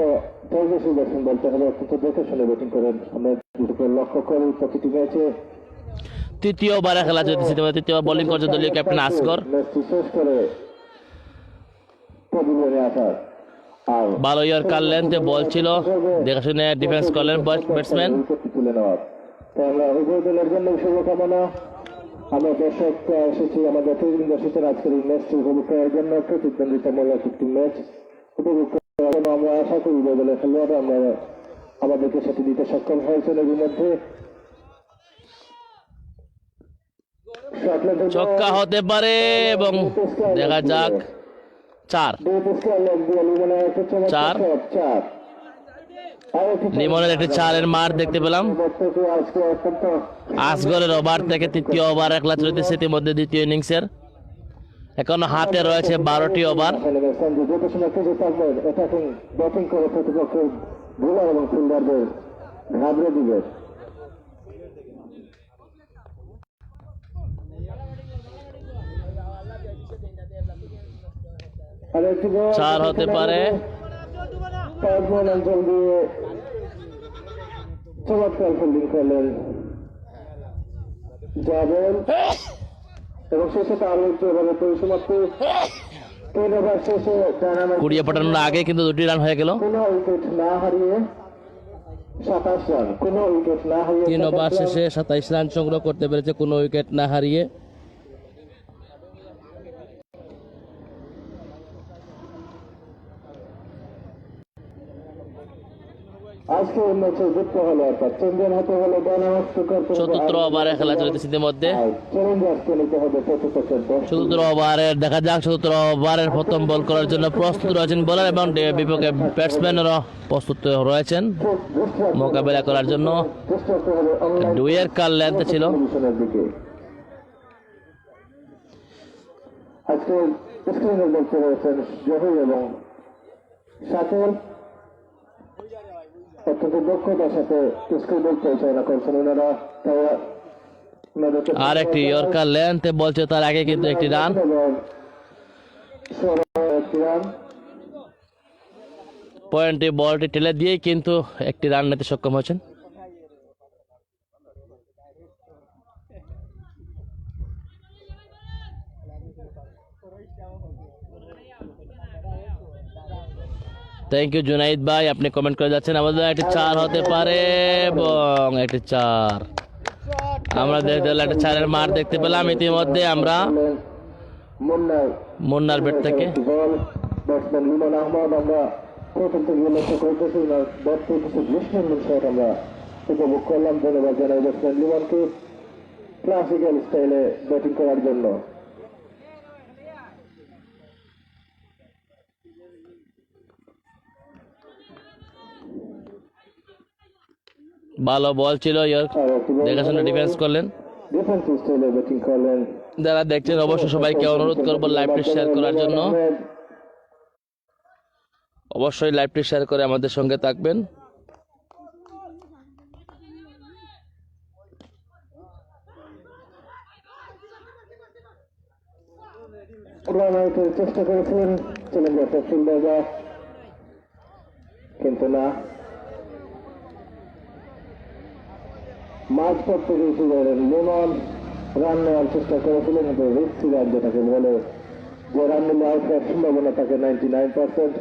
ধৈর্যশীল ব্যাটসম্যান বলতে হবে, অত্যন্ত দেখে শুনে ব্যাটিং করেন। আমরা দুটোকে লক্ষ্য করি প্রতিটি ম্যাচে। তৃতীয় ওভারে খেলা চলতেছে, তৃতীয় বোলিং করছে দলীয় ক্যাপ্টেন আসগর। ম্যাচটি শেষ করে পজিশনে আসার আর ভালো ইয়র্কার লেন্থে বল ছিল, দেখে শুনে ডিফেন্স করলেন ব্যাটসম্যান। উইকেটটি তুলে নেওয়ার। তাই আমরা উভয় দলের জন্য শুভকামনা। আমরা দর্শক এসেছি, আমাদের ফেসবুক এসেছেন আজকের এই ম্যাচটি উপভোগ করার জন্য। প্রতিদ্বন্দ্বিতামূলক একটি ম্যাচ উপভোগ করার জন্য আমরা আশা করি উভয় দলের খেলোয়াড়রা আমরা আমাদেরকে সেটি দিতে সক্ষম হয়েছেন। এর মধ্যে ছক্কা হতে পারে এবং দেখা যাক 4 লিমনের একটি 4-এর মার দেখতে পেলাম। আসগরের ওভার থেকে তৃতীয় ওভার খেলা চলতেছে ইতিমধ্যে দ্বিতীয় ইনিংসের। এখনো হাতে রয়েছে 12টি ওভার। ব্যাটিং করে প্রতিপক্ষের বোলার এবং ফিল্ডারদের ঘাবড়ে দিবে। 4 হতে পারে। অঞ্চল দিয়ে চমৎকার ফিল্ডিং করলেন যাবেন এবং সেই সাথে আরো একটু এভাবে পরিসমাপ্তি। 3 ওভার শেষে কুড়িয়ে পাঠানোর আগে কিন্তু 2টি রান হয়ে গেল। কোনো উইকেট না হারিয়ে 27 রান, কোনো উইকেট না হারিয়ে 3 ওভার শেষে 27 রান সংগ্রহ করতে পেরেছে কোনো উইকেট না হারিয়ে। আজকে ম্যাচে যুক্ত হলো অর্থাৎ চ্যাম্পিয়ন হতে হলে চতুর্থ ওভারে খেলা চলতেছে ইতিমধ্যে। চ্যালেঞ্জার্সকে নিতে হবে প্রতিপক্ষের 10। চতুর্থ ওভারের দেখা যাক, চতুর্থ ওভারের প্রথম বল করার জন্য প্রস্তুত রয়েছেন বোলার এবং বিপক্ষে ব্যাটসম্যানেরও প্রস্তুত রয়েছেন মোকাবেলা করার জন্য। ডুয়ের কার লেন্থ ছিল। আজকে স্ক্রিনে দেখতে রয়েছেন জহির এবং শাকিল। অত্যন্ত দক্ষতার সাথে স্ক্রিনে পরিচালনা করছেন ওনারা। আর একটি ইয়র্কার লেন্থে বলছে, তার আগে কিন্তু একটি রান। পয়েন্টে বলটি ঠেলে দিয়েই কিন্তু একটি রান নিতে সক্ষম হয়েছেন। থ্যাংক ইউ জুনাইদ ভাই, আপনি কমেন্ট করে যাচ্ছেন। আমাদের একটি 4 হতে পারে এবং একটি 4 আমরা দেখতে পেলাম, একটা 4-এর মার দেখতে পেলাম ইতিমধ্যে আমরা মুন্নার ব্যাট থেকে। ব্যাটসম্যান লিমন আহমদ, আমরা প্রথম থেকে লক্ষ্য করতেছি ব্যাট থেকে কিছু গ্রীষ্মের শট আমরা উপভোগ করলাম। ধন্যবাদ জানাই ব্যাটসম্যান লিমনকে ক্লাসিক্যাল স্টাইলে ব্যাটিং করার জন্য। ভালো বল ছিল ইয়র্ক, আর একটি বল দেখাশোনা ডিফেন্স করলেন। ডিফেন্স স্টাইলে ব্যাটিং করলেন যারা দেখছেন অবশ্যই সবাইকে অনুরোধ করবো লাইভটি শেয়ার করার জন্য। অবশ্যই লাইভটি শেয়ার করে আমাদের সঙ্গে থাকবেন। রান আউটের চেষ্টা করেছিলেন চ্যালেঞ্জার্স ফিল্ডাররা, কিন্তু না, মাঝপথ থেকে এসে গেলেন লিমন। রান নেওয়ার চেষ্টা করেছিলেন, কিন্তু রিস্কি রান যেটাকে বলে, যে রান নিলে আউট হওয়ার সম্ভাবনা থাকে 99%।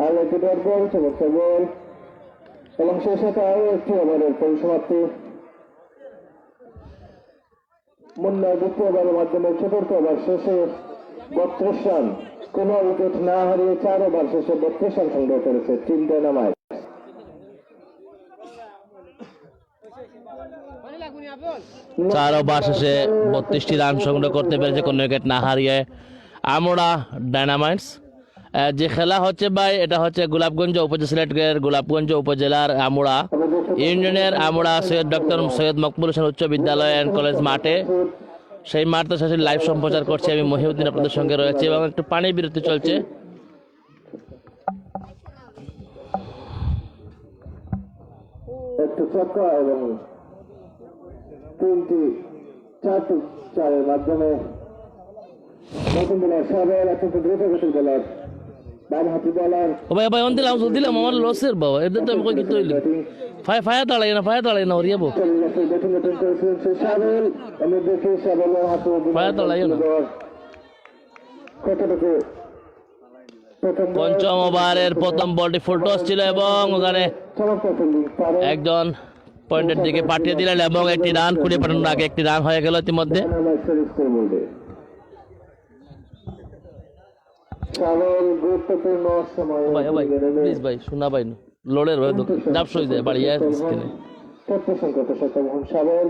আর একটি ডট বল, চমৎকার বল, এবং সেই সাথে আরও একটি ওভারের পরিসমাপ্তি। মুন্নার দ্বিতীয় ওভারের মাধ্যমে চতুর্থ ওভার শেষে 32 রান, কোন উইকেট না হারিয়ে 4 ওভার শেষে 32 রান সংগ্রহ করেছে টিম ডায়নামাইট। 4 ওভার শেষে 32টি রান সংগ্রহ করতে পেরেছে কোনো উইকেট না হারিয়ে আমরা ডায়নামাইটস। যে খেলা হচ্ছে ভাই, এটা হচ্ছে গোলাপগঞ্জ উপজেলা, সিলেটের গোলাপগঞ্জ উপজেলার আমুড়া ইউনিয়নের আমুড়া সৈয়দ ডক্টর সৈয়দ মকবুল হোসেন উচ্চ বিদ্যালয় অ্যান্ড কলেজ মাঠে। সেই মাঠে সরাসরি লাইভ সম্প্রচার করছি আমি মহিউদ্দিন, আপনাদের সঙ্গে রয়েছে, এবং একটু পানি বিরতি চলছে। একটু ছক্কা এবং 4-4-এর মাধ্যমে নতুন বোলার সাবের অত্যন্ত দ্রুতগতির বোলার, বামহাতি বোলার। ও ভাই ভাই অন দিলাম আমার লসের বাবা, এদের তো আমি কই কিছু হইলো ফায়া দাঁড়াই না ওরিয়াবো ব্যাটিং করেছিলেন সেই সাবেল। আমি দেখি সাবেলের হাতে ফায়া দাঁড়াইও না। কতটুকু প্রথম পঞ্চম ওভারের প্রথম বলটি ফুল টস ছিল এবং ওখানে চমৎকার ফিল্ডিং পারে একজন পয়েন্টের দিকে পাঠিয়ে দিলেন এবং একটি রান কুড়িয়ে পাঠানোর আগে একটি রান হয়ে গেল ইতিমধ্যে। সাবেল গুরুত্বপূর্ণ সময় ভাই প্লিজ ভাই শোনা ভাই লোডের ভাই ডাবস হয়ে যায় বাড়ি স্ক্রিনে। তথ্যসংকট শতমোহন সাবেল।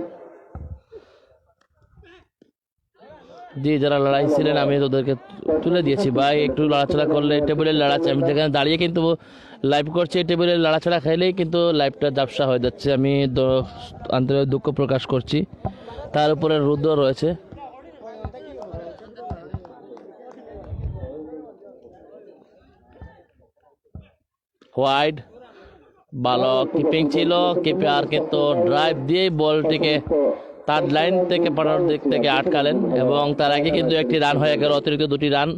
জি, যারা লড়াই ছিলেন আমি তোদেরকে তুলে দিয়েছি ভাই, একটু লড়াচড়া করলে টেবিলের লড়াচড়া, আমি যেখানে দাঁড়িয়ে কিন্তু লাইভ করছি, টেবিলের লড়াচড়া খাইলেই কিন্তু লাইভটা ঝাপসা হয়ে যাচ্ছে। আমি আন্তরিক দুঃখ প্রকাশ করছি। তার উপরে রুদ্র রয়েছে। হোয়াইট ভালো কিপিং ছিল, কিপার কিন্তু ড্রাইভ দিয়ে বলটিকে তার লাইন থেকে পাঠানোর দিক থেকে আটকালেন এবং তার আগে কিন্তু একটি রান হয়ে গেল, অতিরিক্ত 2টি রান।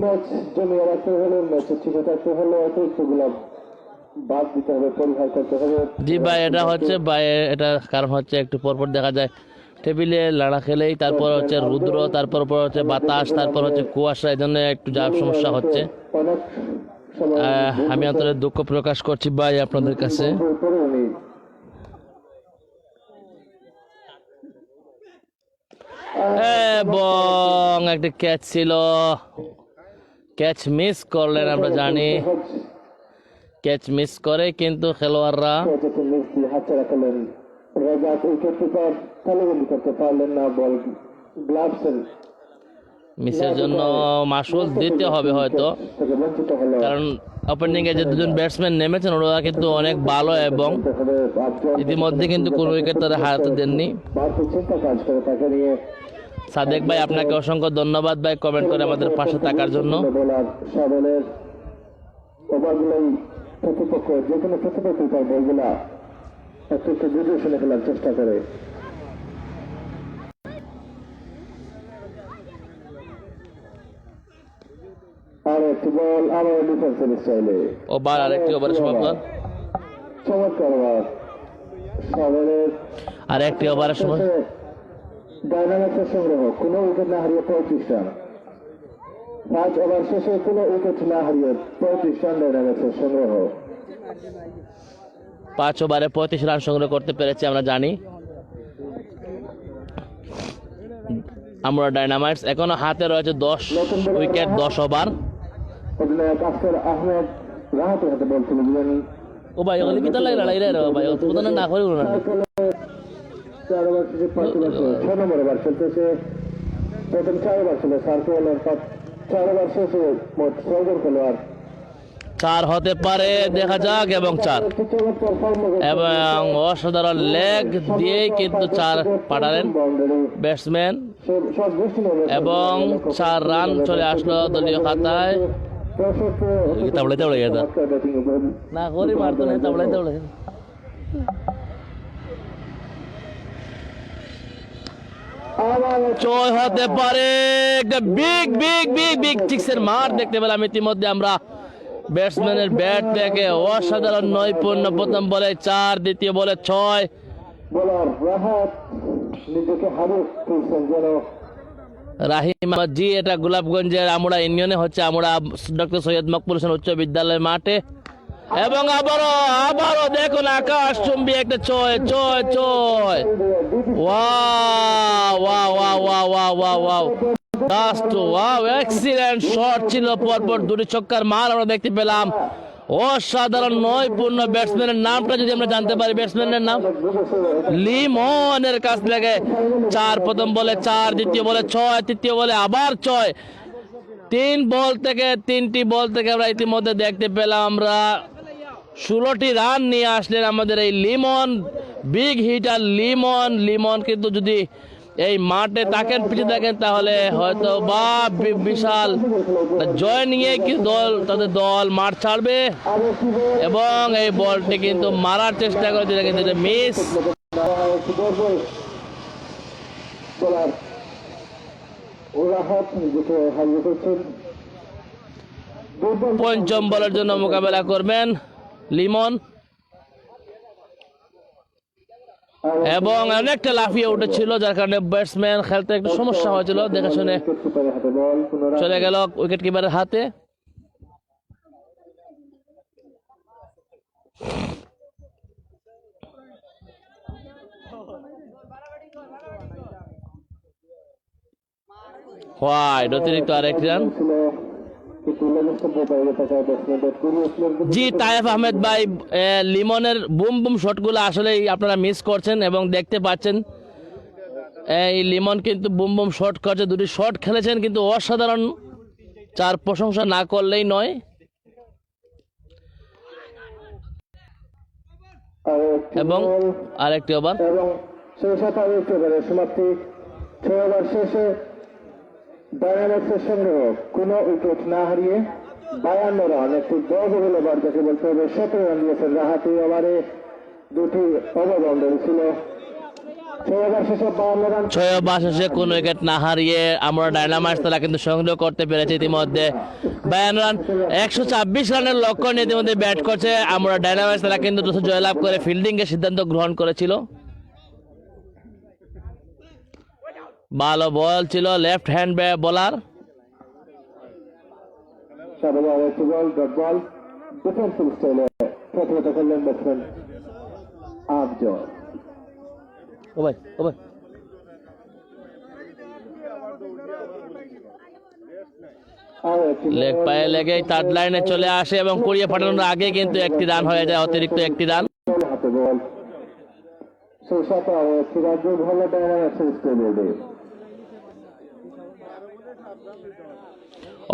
ম্যাচ জমিয়ে রাখতে হলে, ম্যাচে ঠিক থাকতে হলে অতিরিক্তগুলো বাদ দিতে হবে, পরিহার করতে হবে। জি ভাই, এটা হচ্ছে ভাই, এটা কারণ হচ্ছে একটু পরপর দেখা যায় টেবিলে লড়া খেলেই, তারপর হচ্ছে রুদ্র, তারপর হচ্ছে বাতাস, তারপর হচ্ছে কুয়াশা, এই জন্য একটু যা সমস্যা হচ্ছে। অনেক সময় আমি আন্তরিক দুঃখ প্রকাশ করছি ভাই আপনাদের কাছে। এবং একটি ক্যাচ ছিল, ক্যাচ মিস করলেন, আমরা জানি ক্যাচ মিস করে কিন্তু খেলোয়াড়রা হাতছাড়া করলেন। রাজাক উইকেট কিপার তালুবন্দি করতে পারলেন না, বল গ্লাভসের মিসের জন্য মাসুল দিতে হবে হয়তো, থেকে বঞ্চিত হলো। কারণ ওপেনিং এ যে দুজন ব্যাটসম্যান নেমেছেন ওরা কিন্তু অনেক ভালো এবং ইতিমধ্যে কিন্তু কোনো উইকেট তারা হারাতে দেননি। বাড়তি চিন্তা কাজ করে তাকে নিয়ে। সাদেক ভাই, আপনাকে অসংখ্য ধন্যবাদ ভাই কমেন্ট করে আমাদের পাশে থাকার জন্য। বোলার সাবেলের ওভারগুলোই প্রতিপক্ষ, যে কোনো প্রতিপক্ষ তার বলগুলা একটু একটু বুঝে শুনে ফেলার চেষ্টা করে। আর একটি বল, আবার ডিফেন্সের স্টাইলে ওভার আরেকটি ওভারের সমাপ্ত, চমৎকার ওভার সাবেলের। আর একটি ওভারের সময় ডায়নামিক্সের সংগ্রহ, কোনো উইকেট না হারিয়ে 35 রান। 5 ওভার শেষে কোনো উইকেট না হারিয়ে 35 রান ডায়নামিক্সের সংগ্রহ। 5 ওভারে 35 রান সংগ্রহ করতে পেরেছে, আমরা জানি আমরা ডায়নামাইটস। এখনো হাতে রয়েছে 10 উইকেট 10 ওভার। অধিনায়ক আফতার আহমেদ রাহাতের হাতে বল তুলে দিলেন। ও ভাই ওগুলি কি তার লড়াই রে ভাই, উদ্বোধন না করে না। 4 ওভার শেষে 5 ওভার 6 নম্বর ওভার খেলতেছে। প্রথম 4 ওভার ছিল সার্কেলের 4 ওভার শেষে মোট 6 জন খেলোয়াড়। 4 হতে পারে, দেখা যাক, এবং 4 এবং অসাধারণ লেগ দিয়ে কিন্তু 4 পাঠালেন ব্যাটসম্যান এবং 4 রান চলে আসলো দলীয় খাতায়। তাবলাইতে উড়ে গেছে না করি মারতো না, তাবলাইতে উড়ে গেছে। জয় হতে পারে, একটা বিগ বিগ বিগ বিগ সিক্সের মার দেখতে পেলাম ইতিমধ্যে আমরা ব্যাটসম্যানের ব্যাট থেকে। অসাধারণ নৈপুণ্য, প্রথম বলে 4, দ্বিতীয় বলে 6। রাহিম জি, এটা গোলাপগঞ্জের আমুড়া ইউনিয়নে হচ্ছে, আমুড়া ডক্টর সৈয়দ মকবুল হোসেন উচ্চ বিদ্যালয়ের মাঠে। এবং আবারও দেখুন আকাশ চুম্বি একটা 6। ওয়াও এক্সিলেন্ট শট ছিল, পরপর 2টি ছক্কার মার আমরা দেখতে পেলাম। অসাধারণ নৈপুণ্য, ব্যাটসম্যানের নামটা যদি আমরা জানতে পারি, ব্যাটসম্যানের নাম লিমনের কাছ থেকে 4, প্রথম বলে 4, দ্বিতীয় বলে 6, তৃতীয় বলে আবার 6। 3টি বল থেকে আমরা ইতিমধ্যে দেখতে পেলাম আমরা 16টি রান নিয়ে আসলেন আমাদের এই লিমন, বিগ হিটার লিমন। কিন্তু যদি এই মাঠে তাকেন, পিছিয়ে থাকেন, তাহলে হয়তো বা বিশাল জয় নিয়ে কি তাদের দল মাঠ ছাড়বে। এবং এই বলটি কিন্তু মারার চেষ্টা করেছে, কিন্তু মিস। পঞ্চম বলের জন্য মোকাবেলা করবেন লিমন এবং অনেকটা লাফিয়ে উঠেছিল, যার কারণে ব্যাটসম্যান খেলতে একটু সমস্যা হয়েছিল। দেখে শুনে চলে গেল উইকেট কিপারের হাতে। হোয়াইট, অতিরিক্ত আরেকটি রান। জি তায়েফ আহমেদ ভাই, লিমনের বুম শটগুলো আসলে আপনারা মিস করছেন এবং দেখতে পাচ্ছেন এই লিমন কিন্তু বুম শট করছে, 2টি শট খেলেছেন কিন্তু অসাধারণ, 4 প্রশংসা না করলেই নয়। এবং আরেকটি ওভার সমাপ্তি। 6 ওভার শেষে ডায়নামিক্সের সংগ্রহ কোনো উইকেট না হারিয়ে 52 রান, একটি বহুল ওভার যাকে বলতে হবে। 17 রান দিয়েছেন রাহাত। এই ওভারে 2টি ওভার বাউন্ডারি ছিল। 6 ওভার শেষে কোন উইকেট না হারিয়ে আমরা ডায়নামাইটস তারা কিন্তু সংগ্রহ করতে পেরেছে ইতিমধ্যে 52 রান। 126 রানের লক্ষ্য নিয়ে ইতিমধ্যে ব্যাট করছে আমরা ডায়নামাইটস তারা কিন্তু জয়লাভ করে ফিল্ডিং এর সিদ্ধান্ত গ্রহণ করেছিল। ভালো বল ছিল, লেফট হ্যান্ড বোলার। লেগ পায়ে লেগে থার্ড লাইনে চলে আসে এবং কুড়িয়ে পাঠানোর আগে কিন্তু একটি রান হয়ে যায়, অতিরিক্ত একটি রান।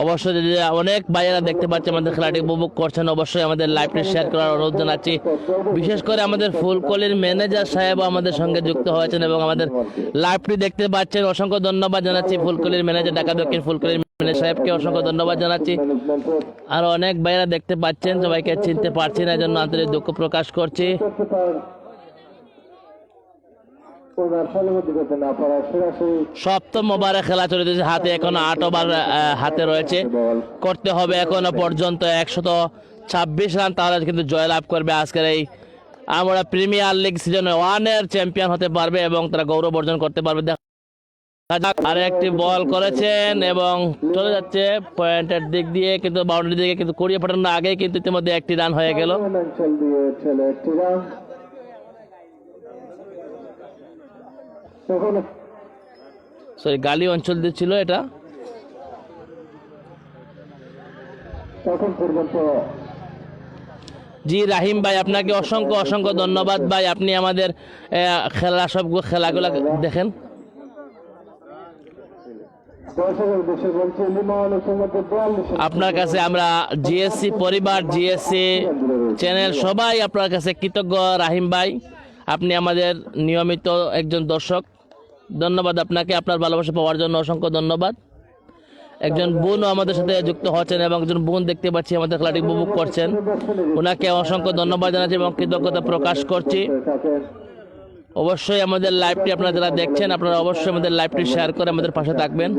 অবশ্যই যদি অনেক ভাইয়েরা দেখতে পাচ্ছি আমাদের খেলাটি উপভোগ করছেন, অবশ্যই আমাদের লাইভটি শেয়ার করার অনুরোধ জানাচ্ছি। বিশেষ করে আমাদের ফুলকলির ম্যানেজার সাহেব আমাদের সঙ্গে যুক্ত হয়েছেন এবং আমাদের লাইভটি দেখতে পাচ্ছেন, অসংখ্য ধন্যবাদ জানাচ্ছি ফুলকলির ম্যানেজার, ঢাকা দক্ষিণ ফুলকলির ম্যানেজার সাহেবকে অসংখ্য ধন্যবাদ জানাচ্ছি। আর অনেক ভাইয়েরা দেখতে পাচ্ছেন, সবাইকে চিনতে পারছি না, এজন্য আন্তরিক দুঃখ প্রকাশ করছি। সপ্তম ওভারে খেলা চলেছে, হাতে এখনো 8 ওভার হাতে রয়েছে, করতে হবে এখনো পর্যন্ত 126 রান, তাহলে কিন্তু জয়লাভ করবে আজকের এই আমরা প্রিমিয়ার লিগ সিজন 1 এর চ্যাম্পিয়ন হতে পারবে এবং তারা গৌরব অর্জন করতে পারবে। আর একটি বল করেছেন এবং চলে যাচ্ছে পয়েন্টের দিক দিয়ে, কিন্তু বাউন্ডারি দিকে কিন্তু কুড়িয়ে পাঠানোর আগে কিন্তু ইতিমধ্যে একটি রান হয়ে গেল। সরি, গালি অঞ্চল দিয়ে ছিল এটা। জি রাহিম ভাই, আপনাকে অসংখ্য অসংখ্য ধন্যবাদ ভাই, আপনি আমাদের খেলাগুলো দেখেন। দর্শকের দেশে বলছে লিমন মধ্যে 42 আপনার কাছে আমরা জিএসসি পরিবার, জিএসসি চ্যানেল সবাই আপনার কাছে কৃতজ্ঞ রাহিম ভাই। আপনি আমাদের নিয়মিত একজন দর্শক। ধন্যবাদ আপনাকে, আপনার ভালোবাসা পাওয়ার জন্য অসংখ্য ধন্যবাদ। একজন বোনও আমাদের সাথে যুক্ত হচ্ছেন এবং একজন বোন দেখতে পাচ্ছি আমাদের খেলাটি উপভোগ করছেন। ওনাকে অসংখ্য ধন্যবাদ জানাচ্ছি এবং কৃতজ্ঞতা প্রকাশ করছি। অবশ্যই আমাদের লাইভটি আপনারা যারা দেখছেন, আপনারা অবশ্যই আমাদের লাইভটি শেয়ার করে আমাদের পাশে থাকবেন।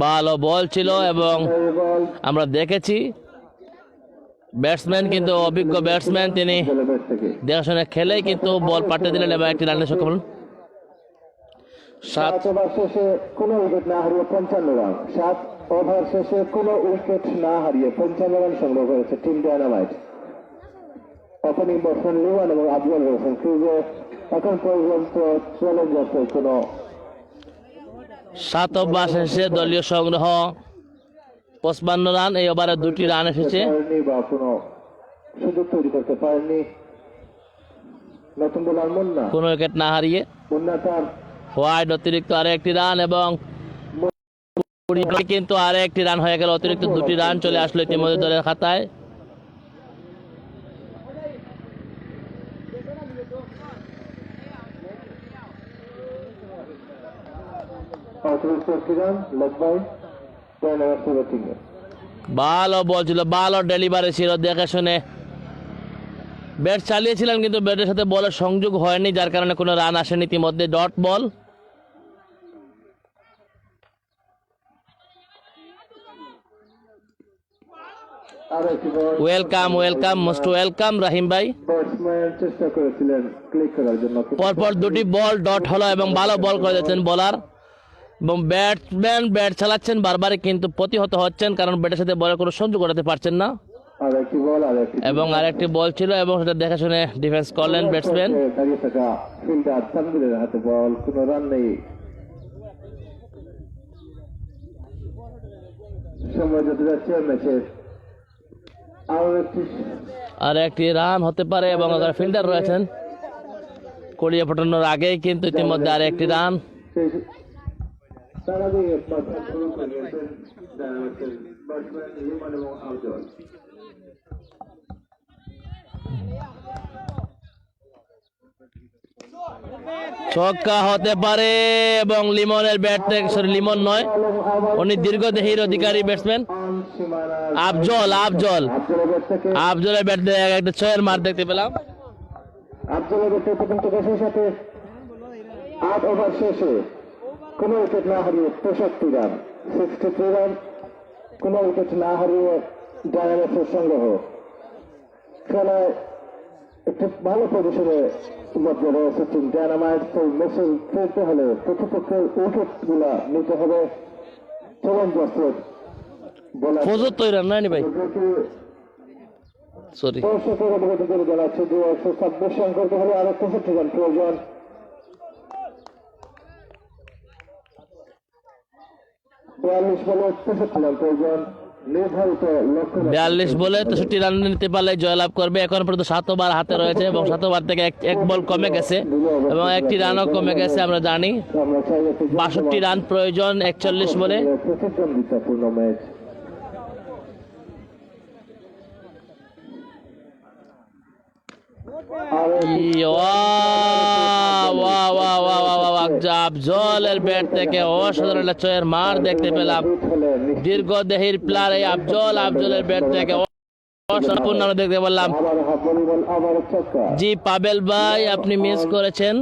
ভালো বল ছিল এবং আমরা দেখেছি ব্যাটসম্যান কিন্তু অভিজ্ঞ ব্যাটসম্যান, তিনি দেখাশোনা খেলেই কিন্তু বল পাঠিয়ে দিলেন এবং একটি রানের সক্ষম হলেন। 7 ওভার শেষে কোনো উইকেট না হারিয়ে 55 রান। 7 ওভার শেষে কোনো উইকেট না হারিয়ে 55 রান সংগ্রহ করেছে team dynamite. Opening batsman Limon এবং আফজল রয়েছেন ক্রিজে। এখন পর্যন্ত চ্যালেঞ্জার্সের কোনো 7 ওভার শেষে দলীয় সংগ্রহ 55 রান। এই ওভারে 2টি রান এসেছে। বা কোনো সুযোগ তৈরি করতে পারেননি নতুন বোলার মুন্না। কোনো উইকেট না হারিয়ে মুন্না তার হোয়াইট অতিরিক্ত আরো একটি রান এবং কিন্তু আরো একটি রান হয়ে গেল। অতিরিক্ত 2টি রান চলে আসলো ইতিমধ্যে দলের খাতায়। অতিরিক্ত একটি রান লেগ বাই ডায়নামাইটসের ব্যাটিংয়ে। ভালো বল ছিল, ভালো ডেলিভারি ছিল, দেখে শুনে ব্যাট চালিয়েছিলেন কিন্তু ব্যাটের সাথে বলের সংযোগ হয়নি, যার কারণে কোনো রান আসেনি। ইতিমধ্যে ডট বল। আর একটি ball welcome, welcome, most welcome Rahim ভাই। ব্যাটসম্যান চেষ্টা করেছিলেন ক্লিক করার জন্য। পরপর 2টি বল ডট হলো এবং ভালো বল করে দিচ্ছেন বোলার এবং ব্যাটসম্যান ব্যাট চালাচ্ছেন বারবারই কিন্তু প্রতিহত হচ্ছেন, কারণ ব্যাটের সাথে বলের কোনো সংযোগ করাতে পারছেন না। আর একটি বল আর একটি এবং আরেকটি বল ছিল এবং সেটা দেখে শুনে ডিফেন্স করলেন ব্যাটসম্যান। দাঁড়িয়ে থাকা ফিল্ডার তানভীরের হাতে বল, কোনো রান নেই। সময় যেতে যাচ্ছে ম্যাচের আর একটি রান হতে পারে এবং ফিল্ডার রয়েছেন কড়িয়ে ফোটানোর আগেই কিন্তু ইতিমধ্যে আর একটি রান। ছক্কা হতে পারে এবং লিমনের ব্যাট থেকে, সরি লিমন নয়, উনি দীর্ঘদেহীর অধিকারী ব্যাটসম্যান আফজলের ব্যাট থেকে একটা 6-এর মার দেখতে পেলাম। আফজলের ব্যাটে প্রথম প্রকাশের সাথে 8 ওভার শেষে কোনো উইকেট না হারিয়ে 63 রান, 63 রান, কোনো উইকেট না হারিয়ে ডায়নামাইটসের সংগ্রহ। খেলায় একটি ভালো পজিশনে মধ্যে রয়েছে টিম ডায়নামাইটস। ম্যাচে খেলতে হলে প্রতিপক্ষের উইকেট গুলা নিতে হবে। চ্যালেঞ্জার্সের বোলার 75 রান নয়নি ভাই, সরি। দর্শকের অবগত করে জানাচ্ছে যে 126 রান করতে হলে আরো 65 রান প্রয়োজন। 42 বলে 65 রান প্রয়োজন। নির্ধারিত লক্ষ্য 42 বলে 63 রান নিতে পারলে জয়লাভ করবে। এখন পর্যন্ত 7 ওভার হাতে রয়েছে এবং 7 ওভার থেকে এক বল কমে গেছে এবং একটি রানও কমে গেছে। আমরা জানি 62 রান প্রয়োজন 41 বলে। প্রতিদ্বন্দ্বিতাপূর্ণ ম্যাচ। আফজলের ব্যাট থেকে অসাধারণ 6-এর মার দেখতে পেলাম। দীর্ঘদেহীর প্লেয়ার এই আফজলের ব্যাট থেকে অসাধারণ দেখতে পেলাম। জি পাবেল ভাই, আপনি মিস করেছেন।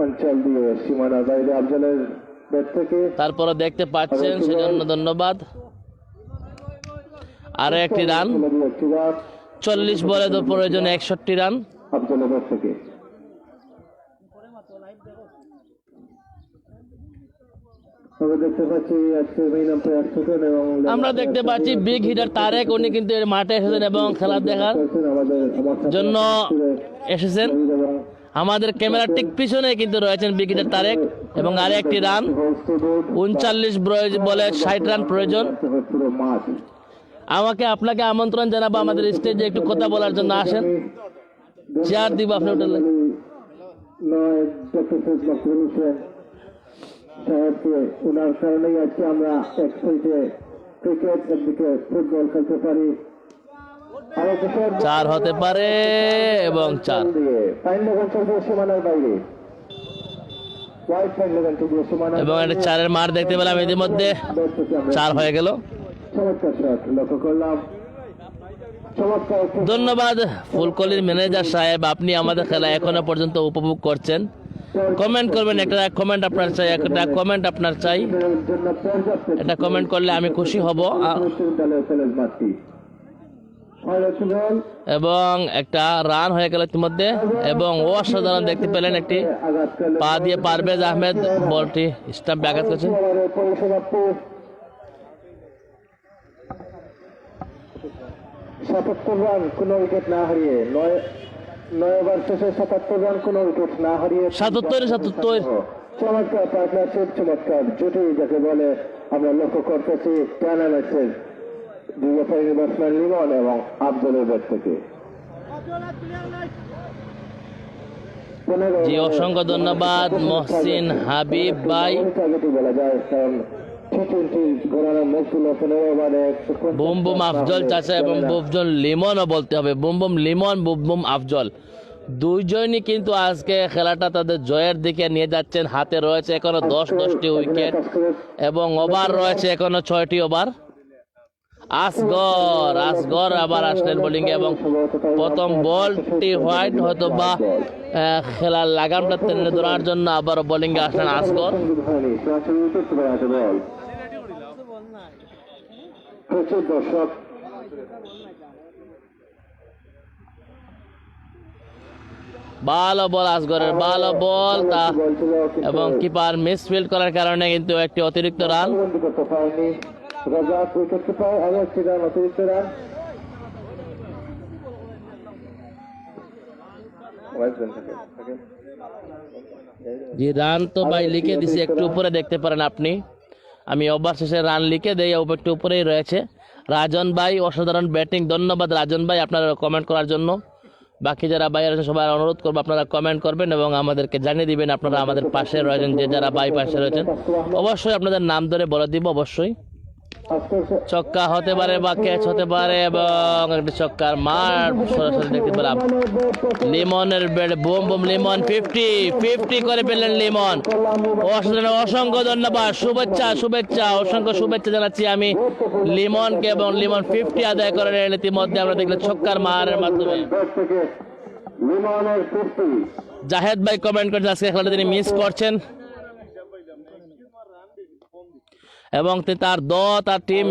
অঞ্চল দিয়ে সীমানার বাইরে আফজলের ব্যাট থেকে তারপরে দেখতে পাচ্ছেন, সেজন্য ধন্যবাদ। আরো একটি রান। 40 বলে তো প্রয়োজন 61 রান আফজলের ব্যাট থেকে। আমরা দেখতে পাচ্ছি বিগ হিটার তারেক, উনি কিন্তু এর মাঠে এসেছেন এবং খেলা দেখার জন্য এসেছেন। আমাদের ক্যামেরার ঠিক পিছনে কিন্তু রয়েছেন বিগ হিটার তারেক এবং আরে একটি রান। 39 বলে 60 রান প্রয়োজন। আপনাকে আমন্ত্রণ জানাবো আমাদের স্টেজে একটু কথা বলার জন্য, আসেন। চার দিব আপনি উঠলে নয় ডক্টর সৈয়দ মকবুল হোসেন সাহেবকে ওনার কারণেই আজকে আমরা এক সাইডে ক্রিকেট একদিকে ফুটবল খেলতে পারি। চার হতে পারে এবং চার ফাইন লেভেল চলছে সীমানার বাইরে, ওয়াইড ফাইন লেভেল চলছে সীমানার এবং একটা চারের মার দেখতে পেলাম ইতিমধ্যে চার হয়ে গেল। চমৎকার শট লক্ষ্য করলাম, চমৎকার ধন্যবাদ ফুলকলির ম্যানেজার সাহেব, আপনি আমাদের খেলা এখনো পর্যন্ত উপভোগ করছেন। কমেন্ট করবেন, একটা কমেন্ট আপনার চাই, একটা কমেন্ট আপনার চাই, জন্য পর্যাপ্ত এটা কমেন্ট করলে আমি খুশি হব। বিশ্ববিদ্যালয়ের ছেলের মাঠটি এবং একটা রান হয়ে গেল ইতিমধ্যে, এবং অসাধারণ দেখতে পেলেন একটি পা দিয়ে পারভেজ আহমেদ বলটি স্টাম্পে আঘাত করছে। পরিসমাপ্তি ৭৭ রান কোন উইকেট না হারিয়ে, ৯ ওভার শেষে ৭৭ রান কোন উইকেট না হারিয়ে ৭৭। চমৎকার পার্টনারশিপ, চমৎকার জুটি যাকে বলে আমরা লক্ষ্য করতেছি ডায়নামাইটসের দুই ব্যাপারী ব্যাটসম্যান লিমন এবং আফজলের ব্যাট থেকে। জি, অসংখ্য ধন্যবাদ মহসিন হাবিব ভাই। বলা যায় কারণ টি-টোয়েন্টি ঘোরানোর মুখগুলো 15 ওভারে বুম বুম আফজল চাচা এবং বুম লিমনও বলতে হবে, boom boom Limon, boom boom Afzal দুইজনই কিন্তু আজকে খেলাটা তাদের জয়ের দিকে নিয়ে যাচ্ছেন। হাতে রয়েছে এখনো 10টি উইকেট এবং ওভার রয়েছে এখনো 6টি ওভার। আসগর আবার আসলেন বোলিং এবং প্রথম বলটি হোয়াইট, হয়তো বা খেলার লাগামটা টেনে ধরার জন্য আবার বোলিং এ আসলেন আসগর। প্রচুর দর্শক ভালো বল আসগরের, ভালো বল তা, এবং কিপার মিসফিল্ড করার কারণে কিন্তু একটি অতিরিক্ত রান। করতে পারেনি রাজাক, উইকেট কিপার আরো একটি রান, অতিরিক্ত রান। জি, রান তো ভাই লিখে দিছি, একটু উপরে দেখতে পারেন আপনি। আমি ওভার শেষে রান লিখে দেই, একটু উপরেই রয়েছে। রাজন ভাই অসাধারণ ব্যাটিং, ধন্যবাদ রাজন ভাই আপনার কমেন্ট করার জন্য। বাকি যারা ভাই আছে সবাই অনুরোধ করবো আপনারা কমেন্ট করবেন এবং আমাদেরকে জানিয়ে দিবেন আপনারা আমাদের পাশে রয়েছেন, যে যারা ভাই পাশে রয়েছেন অবশ্যই আপনাদের নাম ধরে বলে দিব অবশ্যই। ছক্কা হতে পারে বা ক্যাচ হতে পারে, এবং একটি ছক্কার মার সরাসরি দেখতে পেলাম লিমনের ব্যাট। বুম বুম লিমন 50 করে পেলেন লিমন, অসাধারণ। অসংখ্য ধন্যবাদ, শুভেচ্ছা, অসংখ্য শুভেচ্ছা জানাচ্ছি আমি লিমনকে, এবং লিমন 50 আদায় করে নিলেন ইতিমধ্যে আমরা দেখলাম ছক্কার মারের মাধ্যমে। জাহেদ ভাই কমেন্ট করেছেন আজকে খেলাটা তিনি মিস করছেন, এবং তার তার টিম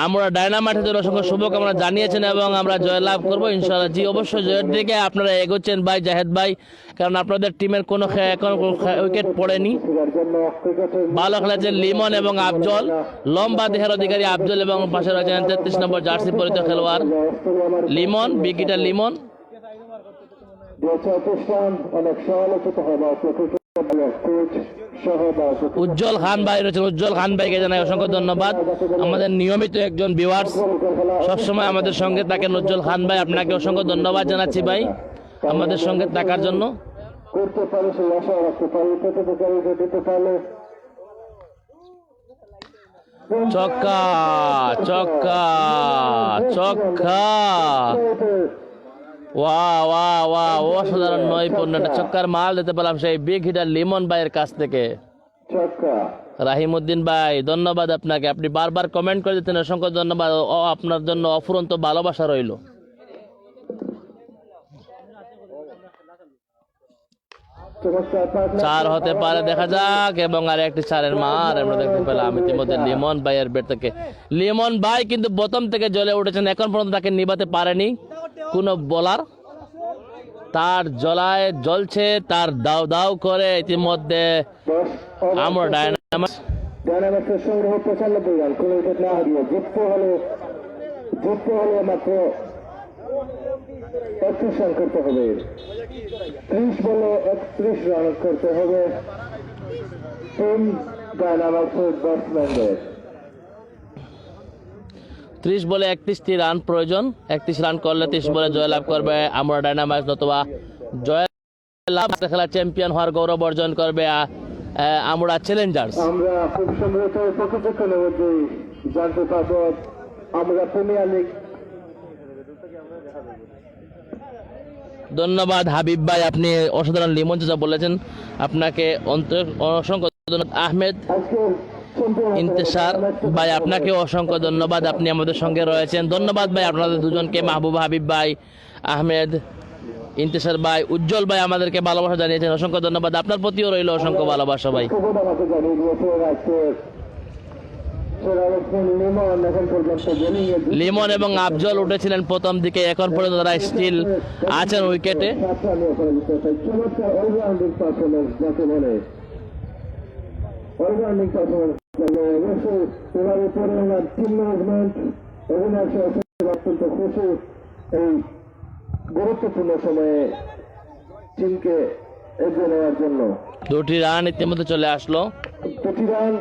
আমরা ডায়নামাইটের অসংখ্য শুভকামনা জানিয়েছেন এবং আমরা জয়লাভ করবো ইনশাআল্লাহ। জি, অবশ্যই জয়ের দিকে আপনারা এগোচ্ছেন ভাই জাহেদ ভাই, কারণ আপনাদের টিমের কোনো উইকেট পড়েনি। ভালো খেলেছেন লিমন এবং আফজল, লম্বা দেহের অধিকারী আফজল, এবং পাশে রয়েছেন 33 নম্বর জার্সি পরিহিত খেলোয়াড় লিমন, বিগিটার লিমন। উজ্জ্বল খান ভাই রয়েছেন, উজ্জ্বল খান ভাইকে জানাই অসংখ্য ধন্যবাদ, আমাদের নিয়মিত একজন ভিউয়ার্স, সবসময় আমাদের সঙ্গে থাকেন উজ্জ্বল খান ভাই, আপনাকে অসংখ্য ধন্যবাদ জানাচ্ছি ভাই আমাদের সঙ্গে থাকার জন্য। ছক্কা ছক্কা ছক্কা, অসাধারণ নৈপুণ্যটা, ছক্কার মাল দিতে পারলাম সেই বিগ হিটার লিমন ভাইয়ের কাছ থেকে। রাহিমউদ্দিন ভাই ধন্যবাদ আপনাকে, আপনি বারবার কমেন্ট করে দিতেন, অসংখ্য ধন্যবাদ, আপনার জন্য অফুরন্ত ভালোবাসা রইল। চার হতে পারে দেখা যাক, এবং আর একটি চারের মার আমরা দেখতে পেলাম ইতিমধ্যে লিমন ভাইয়ের ব্যাট থেকে। লিমন ভাই কিন্তু প্রথম থেকে জ্বলে উঠেছেন, এখন পর্যন্ত তাকে নিভাতে পারেনি কোনো বোলার, তার জ্বলছে তার দাও দাও করে ইতিমধ্যে আমরা ডায়নামাইটসের সংগ্রহ 95 রান, কোন উইকেট না হারিয়ে জিততে হলে মাত্র 25 রান করতে হবে, 30 বলে 31 রান করতে হবে টিম ডায়নামাইটসের ব্যাটসম্যানদের। 30 বলে 31টি রান প্রয়োজন। 31 রান করলে 30 বলে জয়লাভ করবে আমরা ডায়নামাইটস, নতুবা জয়লাভ খেলা চ্যাম্পিয়ন হওয়ার গৌরব অর্জন করবে আমরা চ্যালেঞ্জার্স। আমরা খুব সম্ভবত প্রকৃতক্ষণের মধ্যে জানতে পারব আমরা প্রিমিয়ার লিগ। ধন্যবাদ হাবিব ভাই, আপনি অসাধারণ লিমন চাচা বলেছেন, আপনাকে অসংখ্য ধন্যবাদ। আহমেদ ইন্তেশার ভাই, আপনাকে অসংখ্য ধন্যবাদ, আপনি আমাদের সঙ্গে রয়েছেন। ধন্যবাদ ভাই আপনাদের দুজনকে, মাহবুবা হাবিব ভাই, আহমেদ ইন্তেশার ভাই, উজ্জ্বল ভাই আমাদেরকে ভালোবাসা জানিয়েছেন, অসংখ্য ধন্যবাদ। আপনার প্রতিও রইল অসংখ্য ভালোবাসা ভাই। আমাকে জানিয়ে দিয়েছে আজকে লিমন এখন পর্যন্ত লিমন এবং আফজল উঠেছিলেন প্রথম দিকে, এখন পর্যন্ত তারা স্টিল আছেন উইকেটে। চমৎকার অলরাউন্ডিং পারফরমেন্স যাকে বলে, অলরাউন্ডিং পারফরমেন্স অবশ্যই এবার উপরে আমার টিম ম্যানেজমেন্ট অধিনায়ক অত্যন্ত খুশি এই গুরুত্বপূর্ণ সময়ে টিমকে এগিয়ে নেওয়ার জন্য। 2টি রান ইতিমধ্যে চলে আসলো। 2টি রান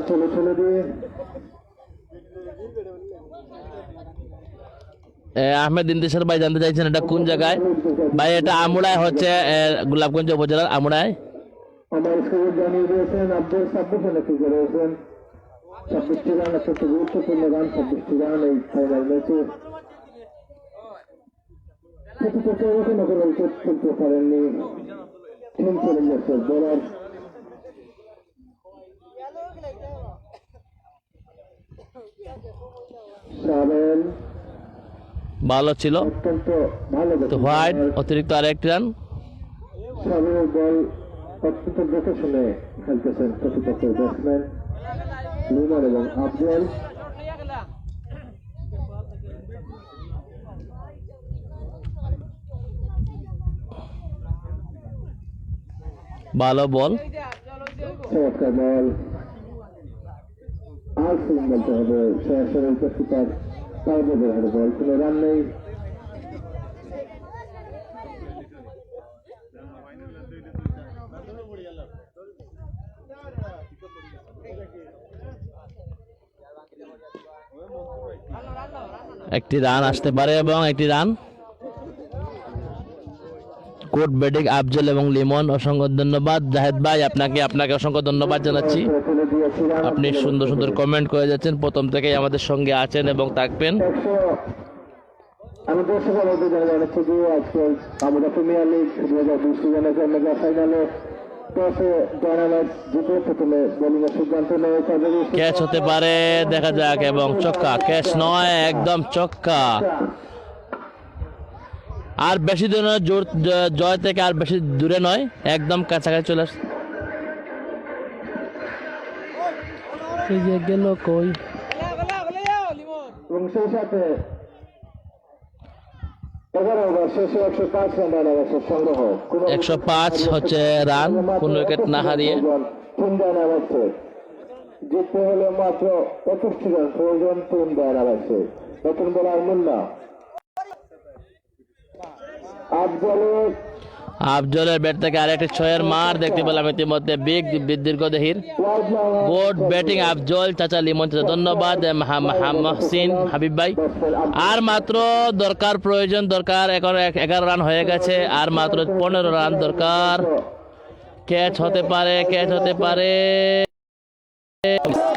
চলে দিয়ে আহমেদ ইন্তেশার ভাই জানতে চাইছেন এটা কোন জায়গায় ভাই? এটা আমুড়ায় হচ্ছে, গোলাপগঞ্জ উপজেলার আমুড়ায়। আমার স্কুলে জানিয়ে দিয়েছেন আব্দুল সাব্বির নাকি করেছেন 26টি রান, একটা গুরুত্বপূর্ণ রান, 26টি রান এই ফাইনাল ম্যাচে। প্রতিপক্ষ কোনো কোনো উইকেট তুলতে পারেননি টিম চ্যালেঞ্জার্সের বোলার। ভালো ছিল অত্যন্ত ভালো তো, হোয়াইট অতিরিক্ত আরেকটি রান। সাবের বল অত্যন্ত দেখে শুনে খেলতেছেন প্রতিপক্ষের ব্যাটসম্যান লিমন এবং আফজল। ভালো বল, চমৎকার বল, আর সুইং বলতে হবে সরাসরি উপস্থিতার তারপরের হাতে বল, কোনো রান নেই। একটি রান আসতে পারে এবং একটি রান। কোট ব্যাটিং আফজল এবং লিমন, অসংখ্য ধন্যবাদ। জাহেদ ভাই আপনাকে অসংখ্য ধন্যবাদ জানাচ্ছি, আপনি সুন্দর সুন্দর কমেন্ট করে যাচ্ছেন, প্রথম থেকেই আমাদের সঙ্গে আছেন এবং থাকবেন। আমি দর্শকের মধ্যে জানাচ্ছি যে আজকে আমরা প্রিমিয়ার লিগ 2020 সিজনের জন্য ফাইনালে টসে ডায়নামাইটস জিতে প্রথমে বোলিং এর সিদ্ধান্ত নেয়। ক্যাচ হতে পারে, দেখা যাক, এবং চক্কা, ক্যাচ নয়, একদম চক্কা। আর বেশি দূরে নয়, জয় থেকে আর বেশি দূরে নয়, একদম কাছাকাছি চলে আসছে। গেল কই, এবং সেই সাথে 11 ওভার শেষে 105 রান ডায়নামাইটসের সংগ্রহ। 105 হচ্ছে রান, কোন উইকেট না হারিয়ে। টিম ডায়নামাইটসের জিততে হলে মাত্র 25টি রান প্রয়োজন টিম ডায়নামাইটসের। নতুন বোলার মুন্না আফজলের ব্যাট থেকে আরেকটি ছয়ের মার দেখতে পেলাম ইতিমধ্যে, বিগ দীর্ঘদেহীর। গুড ব্যাটিং আফজল চাচা, লিমন চাচা, ধন্যবাদ মহসিন হাবিব ভাই। আর মাত্র দরকার, প্রয়োজন দরকার, এখন 11 রান হয়ে গেছে, আর মাত্র 15 রান দরকার। ক্যাচ হতে পারে, ক্যাচ হতে পারে,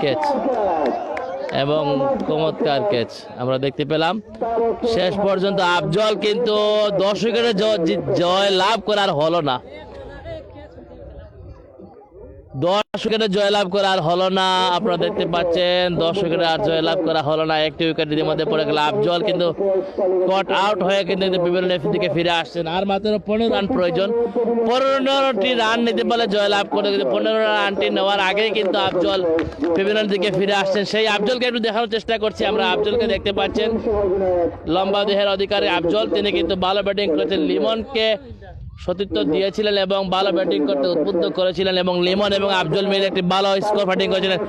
ক্যাচ এবং চমৎকার ক্যাচ আমরা দেখতে পেলাম। শেষ পর্যন্ত আফজল কিন্তু 10 উইকেটে জয় লাভ করার হলো না, 10 উইকেটে জয়লাভ করা আর হলো না। আপনারা দেখতে পাচ্ছেন 10 উইকেটে আর জয়লাভ করা হলো না, একটি উইকেট ইতিমধ্যে পড়ে গেল। আফজল কিন্তু কট আউট হয়ে কিন্তু বিভিন্ন দিকে ফিরে আসছেন। আর মাত্র 15 রান প্রয়োজন, 15টি রান নিতে পারলে জয়লাভ করে, কিন্তু 15 রানটি নেওয়ার আগেই কিন্তু আফজল বিভিন্ন দিকে ফিরে আসছেন। সেই আফজলকে একটু দেখানোর চেষ্টা করছি আমরা। আফজলকে দেখতে পাচ্ছেন, লম্বা দেহের অধিকারী আফজল, তিনি কিন্তু ভালো ব্যাটিং করেছেন, লিমনকে সতীর্থ দিয়েছিলেন এবং ভালো ব্যাটিং করতে উদ্বুদ্ধ করেছিলেন, এবং লিমন এবং আফজল মিলে একটি ভালো স্কোর ব্যাটিং করেছিলেন।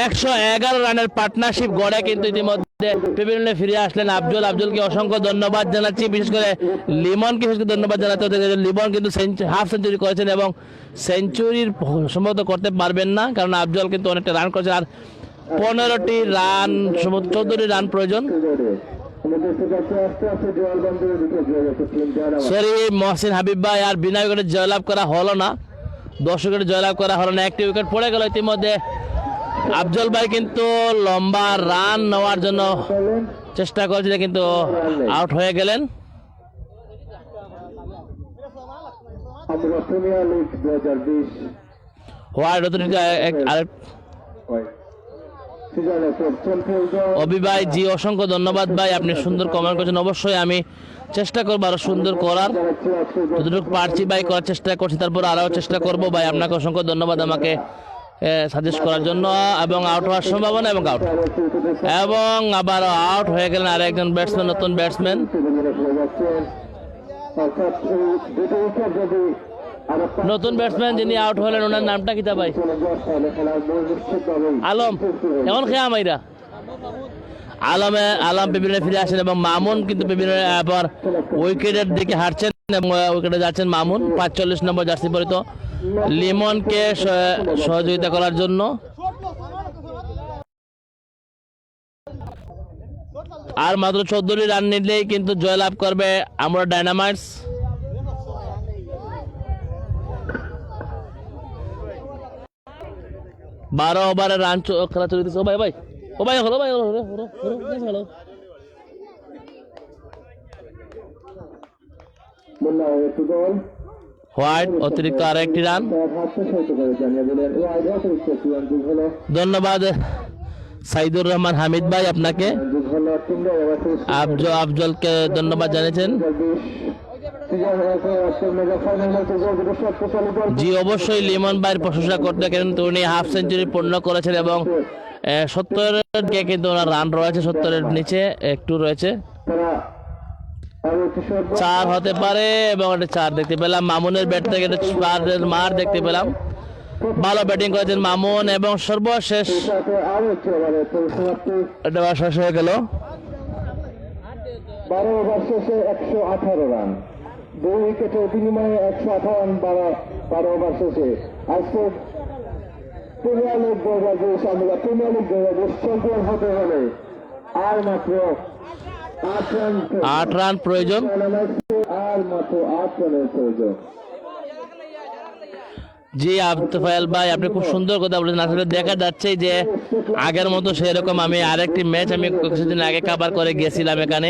111 রানের পার্টনারশিপ গড়ে কিন্তু ইতিমধ্যে বিভিন্ন ফিরে আসলেন আফজলকে অসংখ্য ধন্যবাদ জানাচ্ছি, বিশেষ করে লিমনকে ধন্যবাদ জানাতে হতে। লিমন কিন্তু হাফ সেঞ্চুরি করেছেন এবং সেঞ্চুরির সম্ভবত করতে পারবেন না, কারণ আফজল কিন্তু অনেকটা রান করেছেন। আর 15টি রান 14টি রান প্রয়োজন। সরি মহসিন হাবিব ভাই, আর বিনা উইকেটে জয়লাভ করা হলো না, 10 উইকেটে জয়লাভ করা হলো না, একটি উইকেট পড়ে গেল ইতিমধ্যে। আফজল ভাই কিন্তু লম্বা রান নেওয়ার জন্য চেষ্টা করছিলেন কিন্তু আউট হয়ে গেলেন। আমরা প্রিমিয়ার লিগ 2020 হোয়াইট অথরিটি আরেক অবি ভাই জি, অসংখ্য ধন্যবাদ ভাই, আপনি সুন্দর কমেন্ট করেছেন। অবশ্যই আমি চেষ্টা করবো আরো সুন্দর করার, যতটুকু পারছি ভাই করার চেষ্টা করছি, তারপর আরও চেষ্টা করবো ভাই। আপনাকে অসংখ্য ধন্যবাদ আমাকে সাজেস্ট করার জন্য। এবং আউট হওয়ার সম্ভাবনা এবং আউট, এবং আবার আউট হয়ে গেলেন আরেকজন ব্যাটসম্যান, নতুন ব্যাটসম্যান। নতুন ব্যাটসম্যান যিনি আউট হলেন ওনার নামটা কিতা ভাই? আলম। এখন খেয়া মাইরা আলম বিভিন্ন ফিরে আসেন এবং মামুন কিন্তু বিভিন্ন আবার উইকেটের দিকে হারছেন এবং উইকেটে যাচ্ছেন মামুন 45 নম্বর জার্সি পরিত লিমনকে সহযোগিতা করার জন্য। আর মাত্র 14টি রান নিলেই কিন্তু জয়লাভ করবে আমরা ডায়নামাইটস। বারো ওভারে রান খেলা চলতেছে। ও ভাই ভাই, ও ভাই হলো ভাই, হলো হোয়াইট অতিরিক্ত আর একটি রান। ধন্যবাদ সাইদুর রহমান হামিদ ভাই, আপনাকে আফজলকে ধন্যবাদ জানিয়েছেন। জি অবশ্যই লিমন ভাইয়ের প্রশংসা করতে, কিন্তু উনি হাফ সেঞ্চুরি পূর্ণ করেছেন এবং 70-কে কিন্তু ওনার রান রয়েছে, 70-এর নিচে একটু রয়েছে, 4 হতে পারে এবং একটা 4 দেখতে পেলাম। মামুনের ব্যাট থেকে মার দেখতে পেলাম, ভালো ব্যাটিং করেছেন মামুন এবং সর্বশেষ এটা শেষ হয়ে গেল। 12 ওভার শেষে 118 রান, 2 উইকেটের বিনিময়ে 118 রান 12 ওভার শেষে। আজকে প্রিমিয়ার লিগ 2020 আমরা প্রিমিয়ার লিগ 2020 চ্যাম্পিয়ন হতে হলে আর মাত্র 8 রান প্রয়োজন, আর মাত্র 8 রানের প্রয়োজন। জি আফতাফাইল ভাই, আপনি খুব সুন্দর কথা বলেছেন। আসলে দেখা যাচ্ছে যে আগের মতো সেরকম আমি আরেকটি ম্যাচ আমি কিছুদিন আগে কভার করে গিয়েছিলাম এখানে,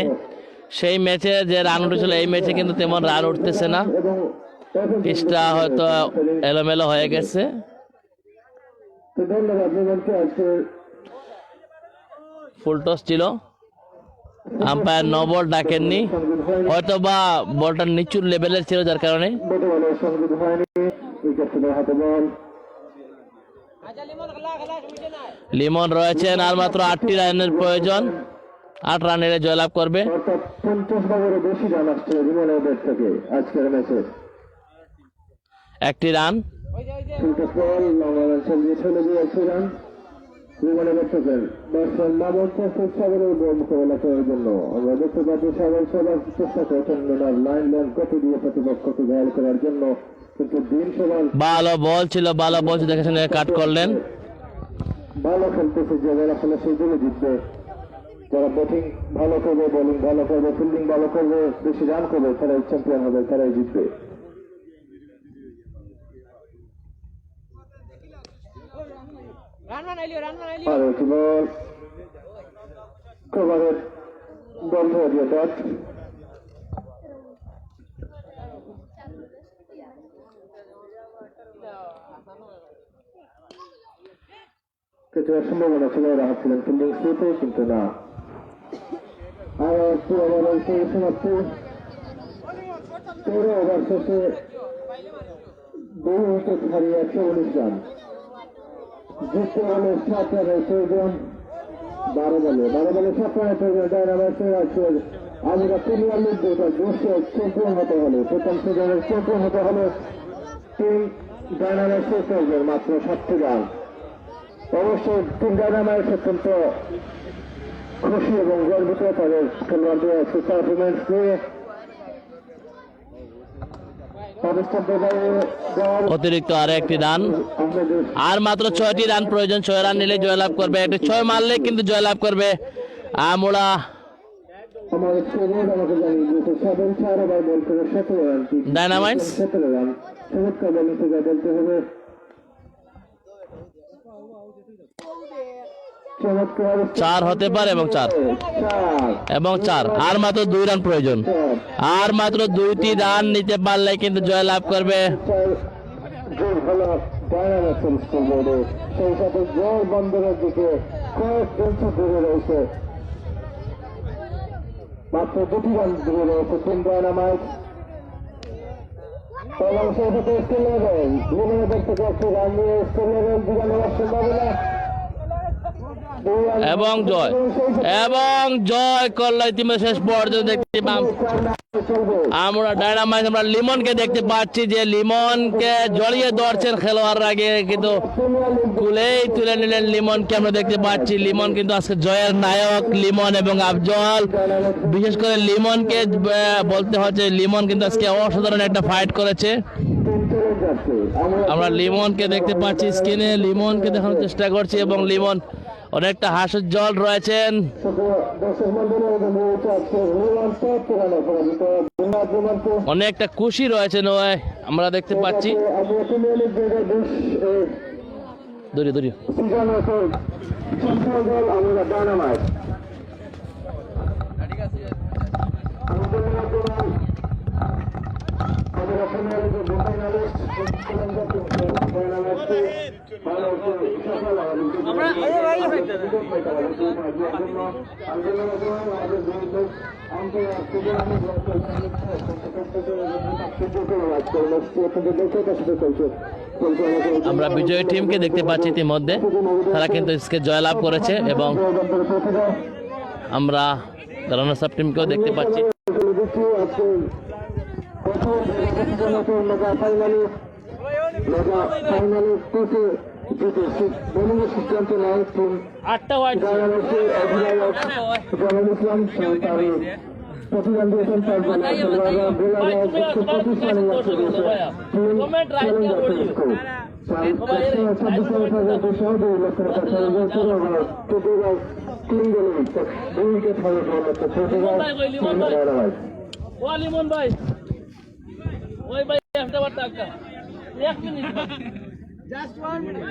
সেই ম্যাচে যে রান উঠেছিল এই ম্যাচে কিন্তু তেমন রান উঠতেছে না, পিচটা হয়তো এলোমেলো হয়ে গেছে। ফুল টস ছিল, আম্পায়ার নো বল ডাকেননি, হয়তো বা বলটা নিচু লেভেলের ছিল যার কারণে। লিমন রয়েছেন, আর মাত্র 8টি রানের প্রয়োজন, 8 রানের জয়লাভ করবে। 50 ওভারের বেশি রান আসছে লিমনের ব্যাট থেকে আজকের ম্যাচে। 1টি রান, লিমনের ব্যাট থেকে ব্যাটসম্যান মামুন সাগরের বল মোকাবেলা করার জন্য আমরা দেখতে পাচ্ছি সাগর সবার চেষ্টা করছেন ওনার লাইন কত দিয়ে প্রতিপক্ষকে ঘায়াল করার জন্য, কিন্তু দিন সবার ভালো বল ছিল, ভালো বল দেখে শুনে কাট করলেন। ভালো খেলতেছে যে যারা ফলে সেই দলে জিতবে, যারা ব্যাটিং ভালো করবে, বোলিং ভালো করবে, ফিল্ডিং ভালো করবে, বেশি রান করবে, তারাই চ্যাম্পিয়ন হবে, তারাই জিতবে। আর একটি বল কভারের বন্ধ হয়ে দিয়ে ডট। কিছুটা সম্ভাবনা ছিল, রাহা ছিলেন ফিল্ডিং স্লিপে, কিন্তু না। আর একটু ওভার সমাপ্তি, 13 ওভার শেষে 2 উইকেট হারিয়ে 119 রান। জিততে হলে 7 রানের প্রয়োজন, 12 বলে 7 রানের প্রয়োজন। ডায়নামাইটসের আজকে আমরা প্রিমিয়ার লিগ 2020 চ্যাম্পিয়ন হতে হলে, প্রথম সিজনের চ্যাম্পিয়ন হতে হলে টিম ডায়নামাইটসের প্রয়োজন মাত্র 7টি রান। অবশ্যই টিম ডায়নামাইটস অত্যন্ত খুশি এবং গর্বিত তাদের খেলোয়াড়দের পারফরমেন্স নিয়ে। পাকিস্তান অতিরিক্ত আরো একটি রান, আর মাত্র 6টি রান প্রয়োজন। 6 রান নিলে জয়লাভ করবে, একটি 6 মারলে কিন্তু জয়লাভ করবে আমুরা। আমার স্কোর আমাকে জানিয়ে দিয়েছে 7 ওভার বল করে 17 রান, ডায়নামাইটস 17 রান। চমৎকার বলে থেকে বলতে হবে, চমৎকার 4 হতে পারে এবং 4 এবং 4, আর মাত্র 2 রান প্রয়োজন। আর মাত্র 2টি রান নিতে পারলে কিন্তু জয়লাভ করবে। জোর হলো ডায়নামাইটসের স্কোর বোর্ডে, সেই সাথে জোর বন্দরের দিকে কয়েক ইঞ্চি দূরে রয়েছে, মাত্র 2টি রান দূরে রয়েছে টিম ডায়নামাইট। এবং সেই সাথে স্কোর লেভেল লিমিটেড থেকে একটি রান নিয়ে স্কোর লেভেল দিগানো সম্ভাবনা এবং জয় করলো ইতিমধ্যে শেষ পর্যন্ত দেখতে পাম আমরা ডায়নামাইট। আমরা লিমনকে দেখতে পাচ্ছি যে লিমনকে জড়িয়ে ধরছেন খেলোয়াড়রা, আগে কিন্তু কুলেই তুলে নিলেন লিমনকে আমরা দেখতে পাচ্ছি। লিমন কিন্তু আজকে জয়ের নায়ক লিমন এবং আফজল, বিশেষ করে লিমনকে বলতে হচ্ছে লিমন কিন্তু আজকে অসাধারণ একটা ফাইট করেছে। আমরা লিমনকে দেখতে পাচ্ছি স্ক্রিনে, লিমনকে দেখানোর চেষ্টা করছি এবং লিমন অনেকটা হাস্যোজ্জ্বল রয়েছেন। অনেকটা খুশি রয়েছেন আমরা দেখতে পাচ্ছি। দূরে আমরা বিজয়ী টিমকে দেখতে পাচ্ছি ইতিমধ্যে, তারা কিন্তু আজকে জয়লাভ করেছে এবং আমরা রানার্স আপ টিমকেও দেখতে পাচ্ছি। সিদ্ধান্ত নেয় টিম 8টা ওয়াইড প্রতিদ্বন্দ্বিতা লিমন ভাই ওই ভাই একটা বার টাকা 1 মিনিট জাস্ট 1 মিনিট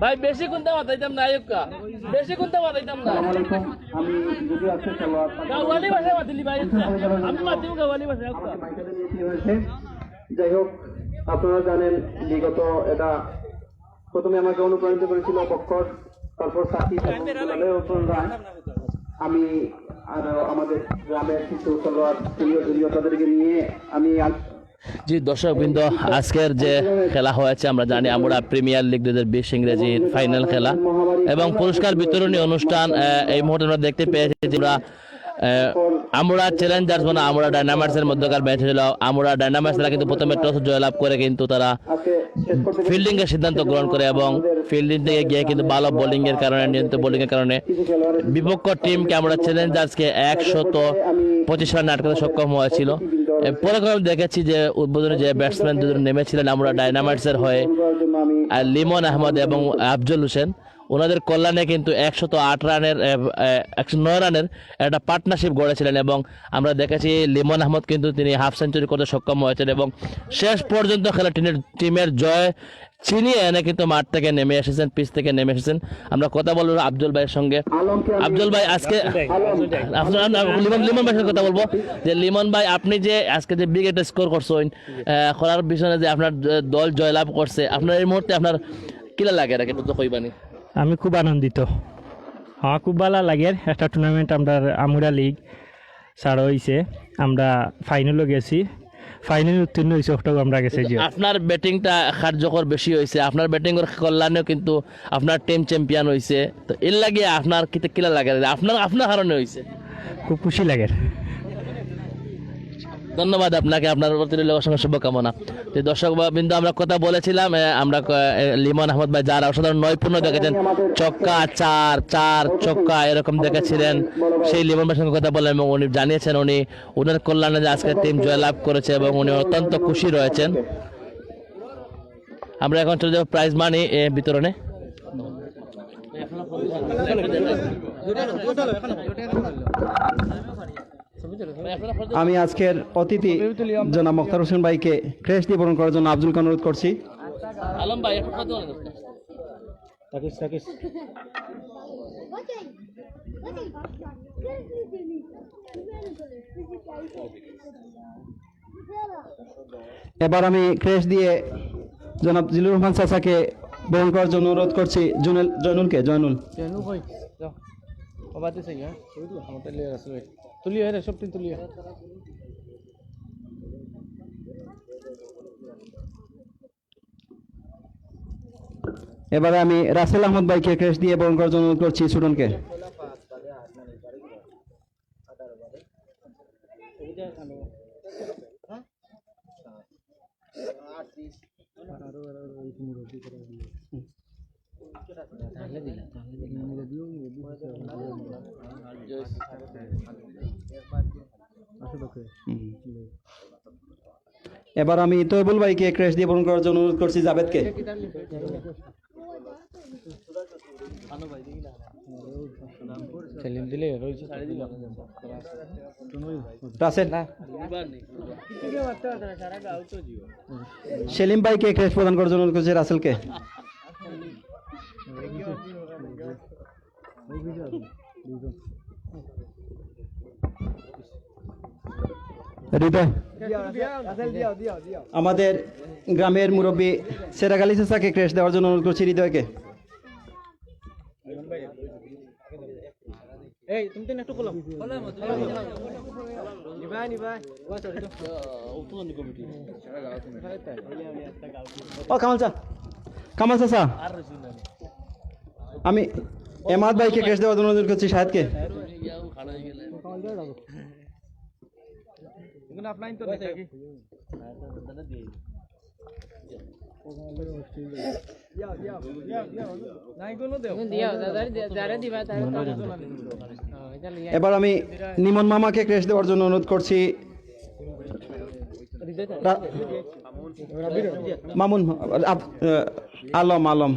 ভাই বেশি কোনটা বাতাইতাম না আয়ুকা, বেশি কোনটা বাতাইতাম না। আসসালামু আলাইকুম, আমি যদি আছে খেলোয়াড় গাওয়ালি ভাষায় বাতিলি ভাই, আমি মাতিও গাওয়ালি ভাষায়। যাই হোক, আপনারা জানেন বিগত এটা প্রথমে আমাকে অনুপ্রাণিত করেছিল বক্কর, তারপর সাথী, আমি আর আমাদের গ্রামের কিছু খেলোয়াড় সিনিয়র তাদেরকে নিয়ে আমি জি দর্শকবৃন্দ, আজকের যে খেলা হয়েছে আমরা জানি আমরা প্রিমিয়ার লিগ 2020 ইংরেজির ফাইনাল খেলা এবং পুরস্কার বিতরণী অনুষ্ঠান এই মুহূর্তে আমরা দেখতে পেয়েছি যে আমরা চ্যালেঞ্জার্স মানে আমরা ডায়নামাইটসের মধ্যকার ম্যাচ ছিল। আমরা ডায়নামাইটসরা কিন্তু প্রথমে টস জয়লাভ করে কিন্তু তারা ফিল্ডিং এর সিদ্ধান্ত গ্রহণ করে এবং ফিল্ডিং থেকে গিয়ে কিন্তু ভালো বোলিং এর কারণে নিয়ন্ত্রিত বোলিং এর কারণে বিপক্ষ টিমকে আমরা চ্যালেঞ্জার্সকে 125 রান আটকাতে সক্ষম হয়েছিল। পরে দেখেছি যে উদ্বোধনে যে ব্যাটসম্যান দুজন নেমেছিলেন আমরা ডায়নামাইটসের হয়ে লিমন আহমদ এবং আফজল হোসেন, ওনাদের কল্যাণে কিন্তু 108 রানের 109 রানের একটা পার্টনারশিপ গড়েছিলেন এবং আমরা দেখেছি লিমন আহমদ কিন্তু তিনি হাফ সেঞ্চুরি করতে সক্ষম হয়েছেন এবং শেষ পর্যন্ত খেলা টিমের জয় ছিনিয়ে এনে কিন্তু মাঠ থেকে নেমে এসেছেন, পিচ থেকে নেমে এসেছেন। আমরা কথা বলবো আফজল ভাইয়ের সঙ্গে। আফজল ভাই আজকে লিমন ভাইয়ের সঙ্গে কথা বলবো যে লিমন ভাই আপনি যে আজকে যে বিগ একটা স্কোর করছেন করার পিছনে যে আপনার দল জয়লাভ করছে, আপনার এই মুহূর্তে আপনার কিলা লাগে এটা একটু কইবানি? আমি খুব আনন্দিত, আমার খুব ভালো লাগে। একটা টুর্নামেন্ট আমরা আমুরা লিগ ছাড়া হয়েছে, আমরা ফাইনালও গেছি, ফাইনাল উত্তীর্ণ হয়েছে অক্টোবর আমরা গেছি। আপনার ব্যাটিংটা কার্যকর বেশি হয়েছে, আপনার ব্যাটিংয়ের কল্যাণেও কিন্তু আপনার টিম চ্যাম্পিয়ন হয়েছে, তো এর লাগে আপনার কিলা লাগে আপনার কারণে হয়েছে? খুব খুশি লাগে। ধন্যবাদ আপনাকে, আপনার প্রতি রইল অসংখ্য শুভকামনা। তো দর্শক বিন্দু আমরা কথা বলেছিলাম, আমরা লিমন আহমদ ভাই যারা অসাধারণ নৈপুণ্য দেখেছেন, ছক্কা চার চার ছক্কা এরকম দেখেছিলেন, সেই লিমন ভাইয়ের সঙ্গে কথা বললেন এবং উনি জানিয়েছেন উনি উনার কল্যাণে যে আজকের টিম জয়লাভ করেছে এবং উনি অত্যন্ত খুশি রয়েছেন। আমরা এখন চলে যাবো প্রাইজ মানি বিতরণে। আমি আজকের অতিথি জনাব মোখতার হোসেন ভাইকে ক্রেশ দিয়ে বরণ করার জন্য আব্দুল খান অনুরোধ করছি। আলম ভাই একটু কথা বলেন। এবার আমি ক্রেশ দিয়ে জনাব জিলুর রহমান চাচাকে বরণ করার জন্য অনুরোধ করছি। জয়নুলকে জয়নুল এবারে আমি রাসেল আহমদ ভাইকে ক্রেশ দিয়ে বরণ করার জন্য অনুরোধ করছি সুডনকে। এবার আমি তৈবুল ভাইকে ক্রেশ দিয়ে বরণ করার জন্য অনুরোধ করছি জাভেদকে। রাসেল সেলিম ভাইকে ক্রেশ প্রদান করার জন্য অনুরোধ করছি রাসেলকে। হৃদয় আমাদের গ্রামের মুরব্বী সেরাগ আলী চাচাকে ক্রেশ দেওয়ার জন্য অনুরোধ করছি হৃদয়কে। কামাল চাচা আমি এমাদ ভাইকে ক্রেশ দেওয়ার জন্য অনুরোধ করছি শাহেদকে। এবার আমি নিমন মামাকে ক্রেশ দেওয়ার জন্য অনুরোধ করছি। মামুন আলম আলম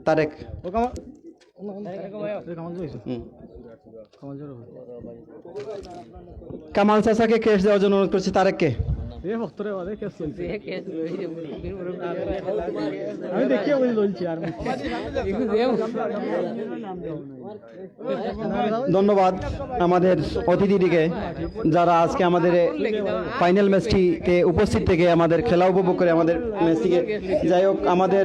তারেক কামাল চাচাকে ক্রেশ দেওয়ার জন্য অনুরোধ করছি তারেককে। ধন্যবাদ আমাদের অতিথিটিকে যারা আজকে আমাদের ফাইনাল ম্যাচটিতে উপস্থিত থেকে আমাদের খেলা উপভোগ করে আমাদের ম্যাচটিকে। যাই হোক আমাদের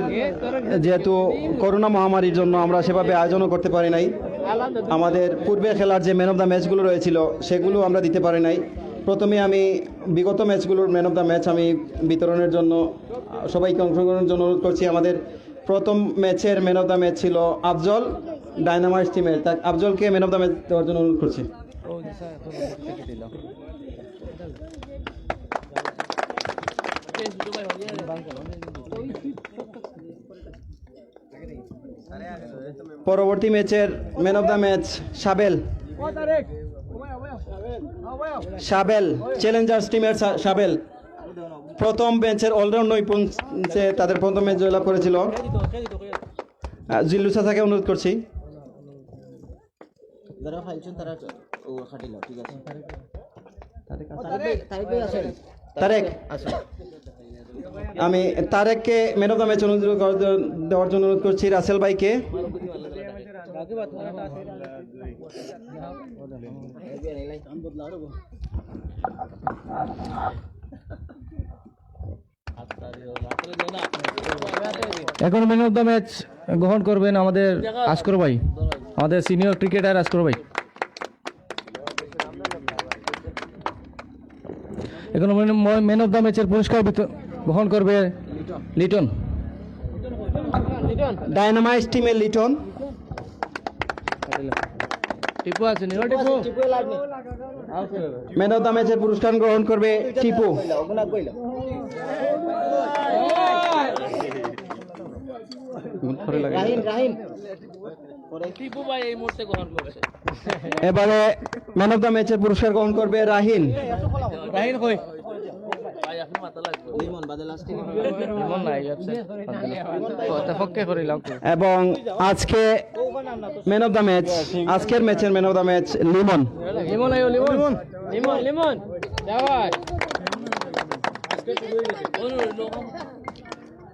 যেহেতু করোনা মহামারীর জন্য আমরা সেভাবে আয়োজনও করতে পারি নাই, আমাদের পূর্বে খেলার যে ম্যান অফ দ্য ম্যাচগুলো রয়েছিল সেগুলো আমরা দিতে পারি নাই। প্রথমে আমি বিগত ম্যাচগুলোর ম্যান অফ দ্য ম্যাচ আমি বিতরণের জন্য সবাইকে অংশগ্রহণের জন্য অনুরোধ করছি। আমাদের প্রথম ম্যাচের ম্যান অফ দ্য ম্যাচ ছিল আফজল ডায়নামাইটস টিমের, তাই আফজলকে ম্যান অফ দ্য ম্যাচ দেওয়ার জন্য অনুরোধ করছি। পরবর্তী ম্যাচের man of the match shovel Challengers টিমের সাবেল প্রথম ম্যাচের অলরাউন্ড নৈপুণ্যে তাদের প্রথম ম্যাচ জয়লাভ করেছিল। জিল্লু চাচাকে অনুরোধ করছি। তারেক আমি তারেককে ম্যান অফ দ্য ম্যাচ দেওয়ার জন্য অনুরোধ করছি। রাসেল ভাইকে এখন ম্যান অফ দ্য ম্যাচ গ্রহণ করবেন আমাদের আসকর ভাই, আমাদের সিনিয়র ক্রিকেটার আসকর ভাই। এখন ম্যান অফ দ্য ম্যাচের পুরস্কার গ্রহণ করবে লিটন, ডায়নামাইটস টিমের লিটন। টিপু আছে নি টিপু ম্যান অফ দ্য ম্যাচের পুরস্কার গ্রহণ করবে টিপু। টিপু ভাই এই মুহূর্তে গ্রহণ করছে। এবারে ম্যান অফ দ্য ম্যাচের পুরস্কার গ্রহণ করবে রাহিন। রাহিন কই ভাই আপনি মাথা লাগবে এমন নাই আছে কথা ফক্কে করে লাও। এবং আজকে ম্যান অফ দ্য ম্যাচ, আজকের ম্যাচের man of the match Limon. Limon আইও লিমন লিমন লিমন যাওয়াই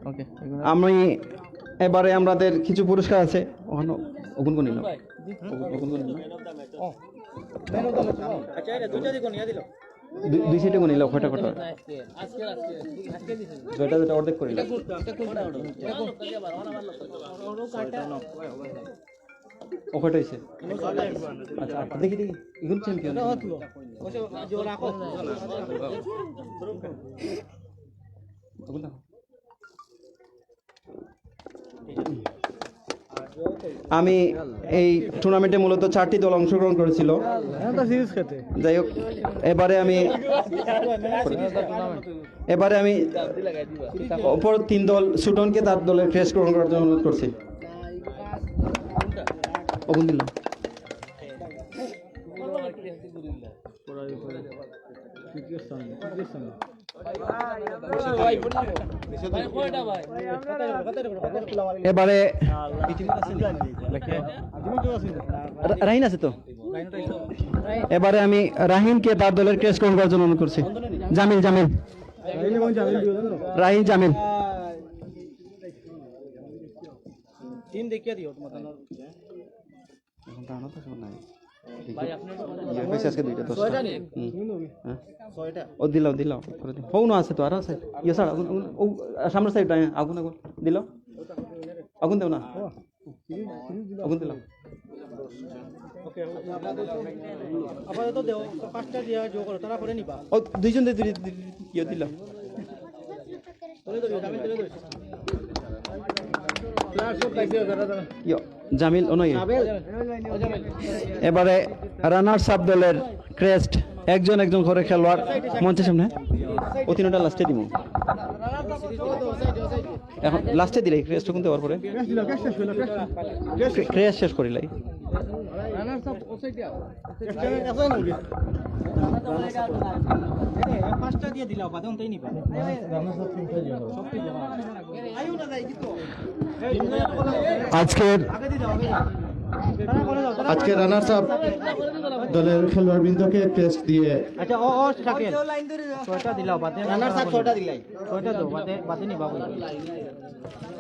ওকে। আমি এবারে আমাদের কিছু পুরস্কার আছে, ওখানে ওগুন কোন নিল দুই সাইডে কোন নিল কয়টা কয়টা যেটা যেটা অর্ধেক করে নিল ও কয়টা হয়েছে? আচ্ছা দেখি দেখি ইগুন চ্যাম্পিয়ন আমি এই টুর্নামেন্টে মূলত 4টি দল অংশগ্রহণ করেছিল। যাই হোক এবারে আমি অপর 3 দল সুটনকে তার দলের ক্রেস গ্রহণ করার জন্য অনুরোধ করছি। ওগুন দিল এবারে রাহিন আছে তো, এবারে আমি রাহিনকে তার দলের ক্রেস গ্রহণ করার জন্য অনুরোধ করছি। জামিল জামিল রাহিন জামিল টিম দেখিয়ে দিও তোমার ও দিলাও দিলাও হও না আছে তো আর আছে ইয়ে স্যার সামনের সাইড আগুন আগুন দিল আগুন দেও না আগুন দিলাম ও দুইজন ইয়ে দিলাম জামিল অনয়। এবারে রানার্স আপ দলের ক্রেস্ট একজন একজন করে খেলোয়াড় মঞ্চের সামনে ও তিনটা লাস্টে দিব, এখন লাস্টে দিলে ক্রেস্ট কোন দেওয়ার পরে ক্রেস্ট শেষ করিলাই আজকে রানার্স আপ দলের খেলোয়াড় বৃন্দকে টেস্ট দিয়ে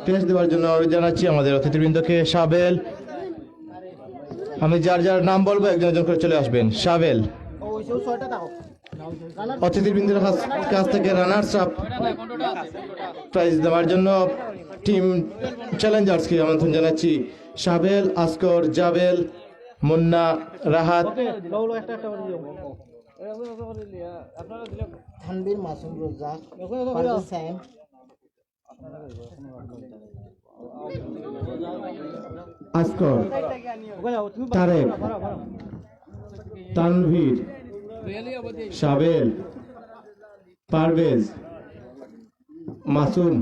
টেস্ট দেওয়ার জন্য জানাচ্ছি আমাদের অতিথিবৃন্দকে। সাবেল, আমি যার যার নাম বলবো একজন একজন করে চলে আসবেন। সাবেল, অতিথিবৃন্দের কাছ থেকে রানার্স আপ প্রাইজ দেওয়ার জন্য টিম চ্যালেঞ্জার্সকে আমন্ত্রণ জানাচ্ছি। সাবেল, আসকর, জাবেল, মুন্না, রাহাত, তানভীর, মাসুম, রোজা, ফারজাদ, সাইম, আসকর, তারেক, তানভীর, সাবেল, পারভেজ, মাসুম,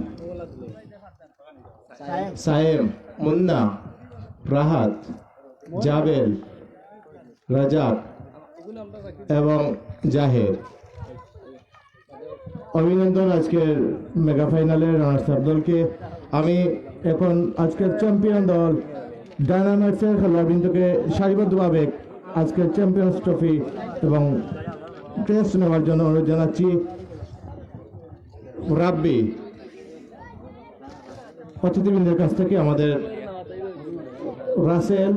সায়েম, মুন্না, রাহাত, জাবেল, রাজাক এবং জাহের। অভিনন্দন আজকের মেগা ফাইনালের রানার্স আপ দলকে। আমি এখন আজকের চ্যাম্পিয়ন দল ডায়নামাইটসের খেলোয়াড়বৃন্দকে সারিবদ্ধভাবে আজকের চ্যাম্পিয়ন্স ট্রফি এবং টেস্ট নেওয়ার জন্য অনুরোধ জানাচ্ছি। রাব্বি, অতিথিবৃন্দের কাছ থেকে আমাদের রাসেল,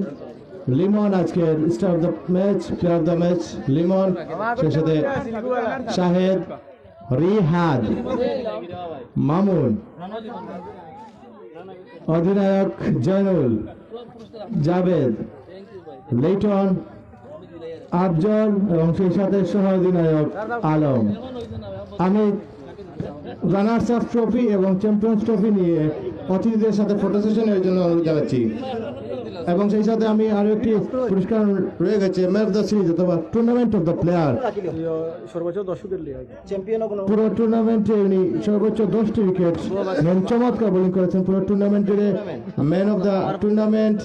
লিমন আজকের star of the match, player of the match Limon, সেই সাথে শাহেদ, রিহাদ, মামুন, অধিনায়ক জয়নুল, জাবেদ, লিটন, আফজল এবং সেই সাথে সহ অধিনায়ক আলম। আমি রানার্স আপ ট্রফি এবং চ্যাম্পিয়ন্স ট্রফি নিয়ে অতিথিদের সাথে ফটো সেশনের জন্য অনুরোধ জানাচ্ছি। এবং সেই সাথে আমি আরো একটি পুরস্কার রয়ে গেছে ম্যান অফ দ্য সিরিজ অথবা টুর্নামেন্ট অফ দ্য প্লেয়ার। পুরো টুর্নামেন্টে উনি সর্বোচ্চ 10টি উইকেট নেন, চমৎকার বোলিং করেছেন পুরো টুর্নামেন্ট জুড়ে। ম্যান অফ দ্য টুর্নামেন্ট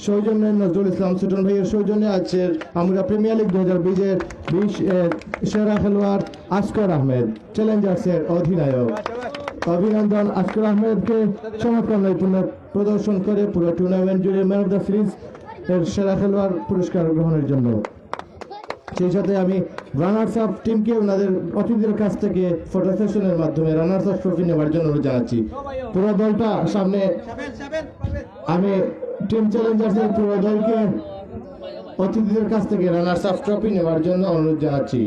সৌজন্যে নজরুল ইসলাম সুটন ভাইয়ের সৌজন্যে আছে আমরা প্রিমিয়ার লিগ 2020 এর সেরা খেলোয়াড় আসগর আহমেদ, চ্যালেঞ্জার্সের অধিনায়ক। অভিনন্দন আসগর আহমেদকে চমৎকার নৈপুণ্য প্রদর্শন করে পুরো টুর্নামেন্ট জুড়ে ম্যান অফ দ্য সিরিজ এর সেরা খেলোয়াড় পুরস্কার গ্রহণের জন্য। সেই সাথে আমি রানার্স আপ টিমকে ওনাদের অতিথিদের কাছ থেকে ফটো সেশনের মাধ্যমে রানার্স আপ ট্রফি নেওয়ার জন্য অনুরোধ জানাচ্ছি। পুরো দলটা সামনে, আমি টিম চ্যালেঞ্জার্সের পুরো দলকে অতিথিদের কাছ থেকে রানার্স আপ ট্রফি নেওয়ার জন্য অনুরোধ জানাচ্ছি।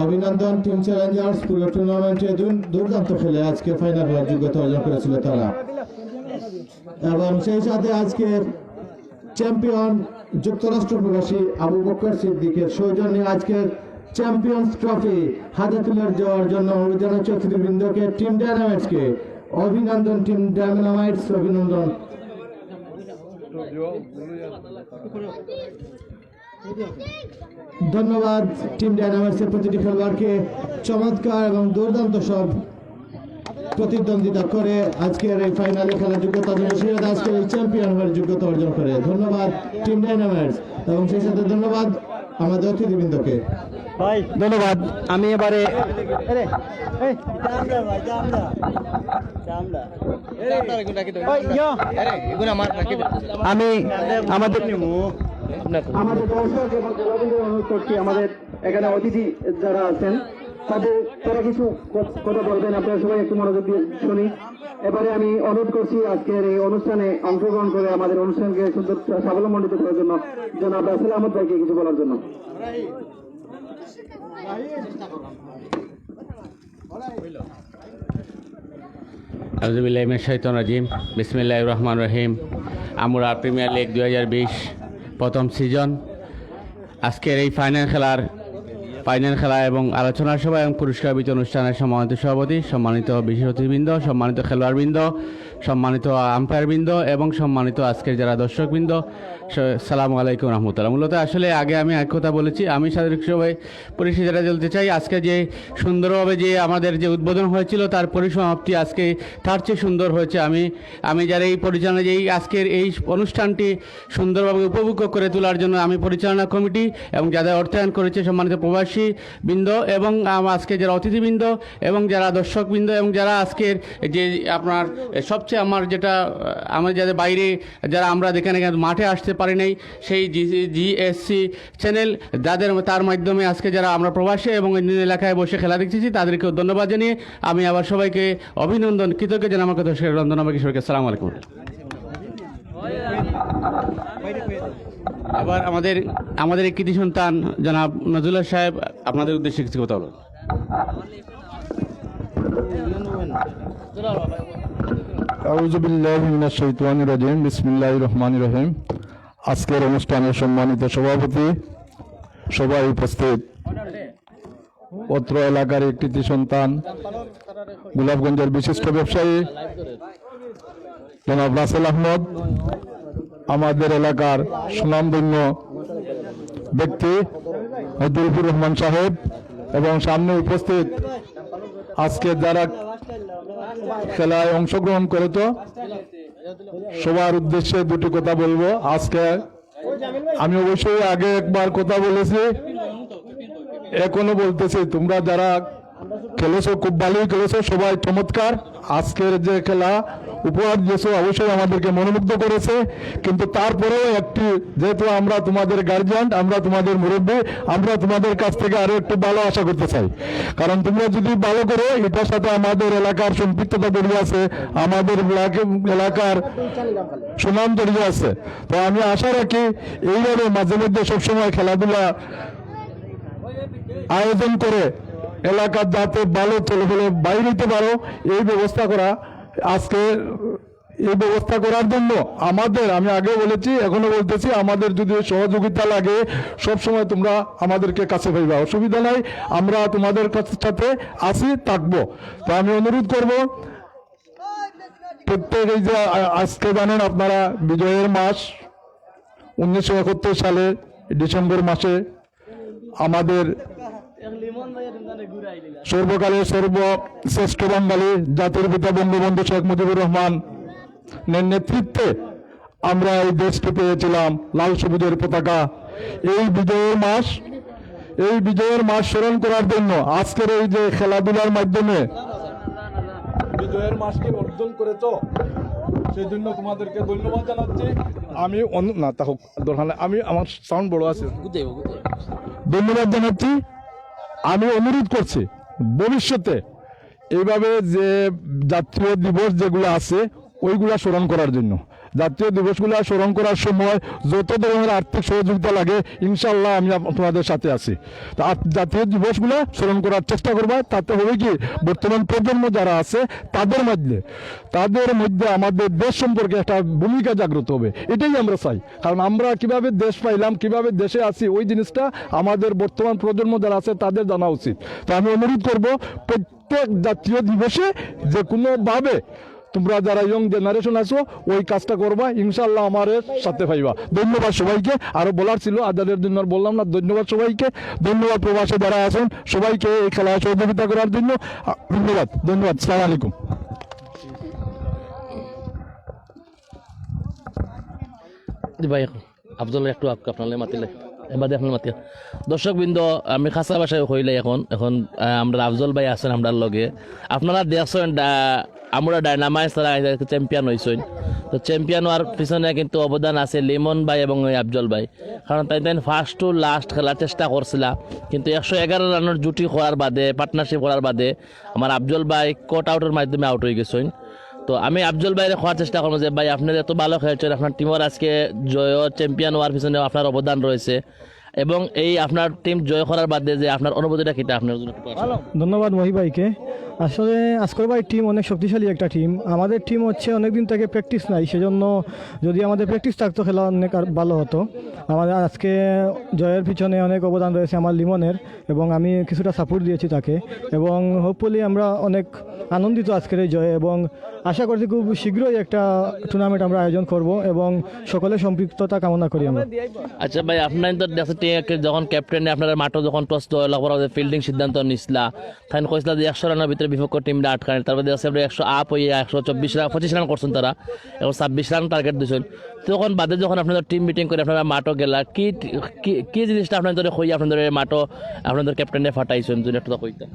অভিনন্দন টিম চ্যালেঞ্জার্স, পুরো টুর্নামেন্টে দুর্দান্ত খেলে আজকে ফাইনাল হওয়ার যোগ্যতা অর্জন করেছিল তারা। এবং সেই সাথে আজকে চ্যাম্পিয়ন যুক্তরাষ্ট্র প্রবাসী আবু বকর সিদ্দিকের সৌজন্যে আজকের চ্যাম্পিয়ন্স ট্রফি হাতে তুলে যাওয়ার জন্য অনুরোধ জানাচ্ছি অতিথিবৃন্দকে, টিম ডায়নামাইটসকে। অভিনন্দন টিম ডায়নামাইটস, অভিনন্দন। ধন্যবাদ টিম ডায়নামাইটসের প্রতিটি খেলোয়াড়কে, চমৎকার এবং দুর্দান্ত সব প্রতিদ্বন্দ্বিতা করে আজকের এই ফাইনালে খেলার যোগ্যতা অর্জন, আজকের এই চ্যাম্পিয়ন হওয়ার যোগ্যতা অর্জন করে। ধন্যবাদ টিম ডায়নামাইটস এবং সেই সাথে ধন্যবাদ আমাদের অতিথিবৃন্দকে। ধন্যবাদ। আমি এবারে আমি আমাদের দর্শক এবং খেলাধুলার অনুরোধ করছি, আমাদের এখানে অতিথি যারা আছেন তারা কিছু কথা বলবেন, আপনারা সবাই একটু মনোযোগ দিয়ে শুনি। এবারে আমি অনুরোধ করছি আজকের এই অনুষ্ঠানে অংশগ্রহণ করে আমাদের অনুষ্ঠানকে সুন্দর সাফল্যমণ্ডিত করার জন্য জনাব রাসেল আহমদ ভাইকে কিছু বলার জন্য। আউযুবিল্লাহি মিনাশ শাইতানির রাজিম, বিসমিল্লাহির রহমানির রহিম। আমরা প্রিমিয়ার লিগ 2020 প্রথম সিজন আজকের এই ফাইনাল খেলা এবং আলোচনা সভা এবং পুরস্কার বিতরণ অনুষ্ঠানের সম্মানিত সভাপতি, সম্মানিত বিশেষ অতিথিবৃন্দ, সম্মানিত খেলোয়াড়বৃন্দ, সম্মানিত আম্পায়ারবৃন্দ এবং সম্মানিত আজকের যারা দর্শকবৃন্দ, সালামু আলাইকুম রহমতুল্লাহ। মূলত আসলে আগে আমি এক কথা বলেছি, আমি শারীরিক সভায় পরিষেবা বলতে চাই, আজকে যে সুন্দরভাবে যে আমাদের যে উদ্বোধন হয়েছিল তার পরিসমাপ্তি আজকে তার চেয়ে সুন্দর হয়েছে। আমি যারা এই পরিচালনা, যে আজকের এই অনুষ্ঠানটি সুন্দরভাবে উপভোগ করে তোলার জন্য আমি পরিচালনা কমিটি এবং যাদের অর্থায়ন করেছে সম্মানিত প্রবাসী বৃন্দ এবং আজকে যারা অতিথিবৃন্দ এবং যারা দর্শকবৃন্দ এবং যারা আজকের যে আপনার সবচেয়ে আমার যাদের বাইরে যারা আমরা এখানে মাঠে আসতে পারি নাই, সেই জিএসসি চ্যানেল তার মাধ্যমে আজকে যারা আমরা প্রবাসী এবং অন্য এলাকায় বসে খেলা দেখতেছি তাদেরকেও ধন্যবাদ জানিয়ে আমি আবার সবাইকে অভিনন্দন কৃতজ্ঞ জানাই। আমাকে দর্শকের রন্ধনামা কিশোরকে আসসালামু আলাইকুম। এবার আমাদের এই কৃতি সন্তান জনাব নজরুল সাহেব আপনাদের উদ্দেশ্যে কিছু কথা বলুন। আউযু বিল্লাহি মিনাশ শাইতানির রাজিম, বিসমিল্লাহির রহমানির রহিম। আজকের অনুষ্ঠানের সম্মানিত সভাপতি, সবাই উপস্থিত, অত্র এলাকার এক কৃতি সন্তান, গোলাপগঞ্জের বিশিষ্ট ব্যবসায়ী জনাব রাসেল আহমদ, আমাদের এলাকার সুনামধন্য ব্যক্তি মহিদুর রহমান সাহেব এবং সামনে উপস্থিত আজকে যারা খেলায় অংশগ্রহণ করে, তো সবার উদ্দেশ্যে দুটি কথা বলবো। আজকে আমি অবশ্যই আগে একবার কথা বলেছি, এখনো বলতেছি, তোমরা যারা খেলেছো খুব ভালোই খেলেছো, সবাই চমৎকার। আজকের যে খেলা উপহার দিয়েছো অবশ্যই আমাদেরকে মনোমুগ্ধ করেছে, কিন্তু তারপরেও যেহেতু আমরা তোমাদের গার্জিয়ান, আমরা তোমাদের মুরব্বী, আমরা তোমাদের কাছ থেকে আরো একটু ভালো আশা করতে চাই। কারণ তোমরা যদি ভালো করো, এটার সাথে আমাদের এলাকার সম্পৃক্ততা জড়িয়ে আছে, আমাদের এলাকার সুনাম জড়িয়ে আছে। তো আমি আশা রাখি এইভাবে মাঝে মধ্যে সবসময় খেলাধুলা আয়োজন করে এলাকার যাতে ভালো ছেলেপেলে বাইরে নিতে পারো, এই ব্যবস্থা করা। আজকে এই ব্যবস্থা করার জন্য আমাদের, আমি আগে বলেছি এখনো বলতেছি, আমাদের যদি সহযোগিতা লাগে সবসময় তোমরা আমাদেরকে কাছে পাইবা, অসুবিধা নাই, আমরা তোমাদের সাথে আসি থাকবো। তো আমি অনুরোধ করব প্রত্যেক, এই যে আজকে জানেন আপনারা বিজয়ের মাস 1971 সালে ডিসেম্বর মাসে আমাদের সর্বকালের সর্বশ্রেষ্ঠ বাঙালি জাতির পিতা বঙ্গবন্ধু শেখ মুজিবুর রহমান নেতৃত্বে আমরা এই দেশকে পেয়েছিলাম লাল সবুজের পতাকা। এই বিজয়ের মাস স্মরণ করার জন্য আজকের এই যে খেলাধুলার মাধ্যমে বিজয়ের মাসকে অর্জন করেছ, সেই জন্য তোমাদেরকে ধন্যবাদ জানাচ্ছি। আমি আমি আমার সাউন্ড বড় আছে, ধন্যবাদ জানাচ্ছি। আমি অনুরোধ করছি ভবিষ্যতে এইভাবে যে জাতীয় দিবস যেগুলো আছে ওইগুলা স্মরণ করার জন্য, জাতীয় দিবসগুলো স্মরণ করার সময় যত ধরনের আর্থিক সহযোগিতা লাগে ইনশাল্লাহ আমি তোমাদের সাথে আছি। তা জাতীয় দিবসগুলো স্মরণ করার চেষ্টা করবা, তাতে হবে কি বর্তমান প্রজন্ম যারা আছে তাদের মধ্যে আমাদের দেশ সম্পর্কে একটা ভূমিকা জাগ্রত হবে, এটাই আমরা চাই। কারণ আমরা কিভাবে দেশ পাইলাম, কিভাবে দেশে আছি, ওই জিনিসটা আমাদের বর্তমান প্রজন্ম যারা আছে তাদের জানা উচিত। তো আমি অনুরোধ করব প্রত্যেক জাতীয় দিবসে যে কোনোভাবে তোমরা যারা ইয়ং জেনারেশন আছো ওই কাজটা করবা, ইনশাল্লাহ আমার সাথে পাইবা। ধন্যবাদ সবাইকে, আরো বলার ছিল আদালের জন্য আর বললাম না। ধন্যবাদ সবাইকে, ধন্যবাদ প্রবাসে যারা আছেন সবাইকে এই খেলায় সহযোগিতা করার জন্য ধন্যবাদ। সালাম আলাইকুম। ভাই আফজল একটু আপনার মাতিলে এবার আপনার মাতিয়া দর্শকবৃন্দ, আমি খাসা বাসায় হইলে এখন আমরা আফজল ভাই আছেন আমরা লগে। আপনারা দেখছেন আমরা ডাইনামাইজ তারা চ্যাম্পিয়ন হয়েছেন, তো চ্যাম্পিয়ন হওয়ার পিছনে কিন্তু অবদান আছে লিমন ভাই এবং আফজল ভাই। কারণ তাই ফার্স্ট টু লাস্ট খেলার চেষ্টা করছিলা, কিন্তু 111 রানের জুটি করার বাদে, পার্টনারশিপ করার বাদে আমার আফজল ভাই কট আউটের মাধ্যমে আউট হয়ে গেছেন। তো আমি আফজল ভাইয়ের খোয়ার চেষ্টা করবো যে ভাই আপনার এত ভালো খেলছেন, আপনার টিমের আজকে জয় চ্যাম্পিয়ন হওয়ার পিছনে আপনার অবদান রয়েছে, এবং এই আপনার টিম জয় করার বাদে যে আপনার অনুভূতিটা কিটা আপনার জন্য। ধন্যবাদ মহি ভাইকে। আসলে আজকের ভাই টিম অনেক শক্তিশালী একটা টিম। আমাদের টিম হচ্ছে অনেকদিন থেকে প্র্যাকটিস নাই, সেজন্য যদি আমাদের প্র্যাকটিস থাকতো খেলা অনেক আর ভালো হতো। আমাদের আজকে জয়ের পিছনে অনেক অবদান রয়েছে আমার লিমনের, এবং আমি কিছুটা সাপোর্ট দিয়েছি তাকে, এবং হোপফুলি আমরা অনেক আনন্দিত আজকের এই জয়ে, এবং আশা করছি খুব শীঘ্রই একটা টুর্নামেন্ট আমরা আয়োজন করব এবং সকলের সম্পৃক্ততা কামনা করি আমরা। আচ্ছা ভাই, আপনার তো যখন ক্যাপ্টেনে আপনার মাঠে যখন টস দেওয়া ফিল্ডিং সিদ্ধান্ত নিছিলা, তাই কইসলা যে 100 রানের ভিতরে বিপক্ষ টিমটা আটকানে, তারপরে 100 আপ হয়ে 125 রান করছেন তারা, এবং 26 রান টার্গেট দিয়েছেন। তখন বাদে যখন আপনাদের টিম মিটিং করে আপনারা মাঠও গেলা, কি জিনিসটা আপনাদের কই আপনাদের মাঠও আপনাদের ক্যাপ্টেনে ফাটাইছেন যদি একটু কইতা।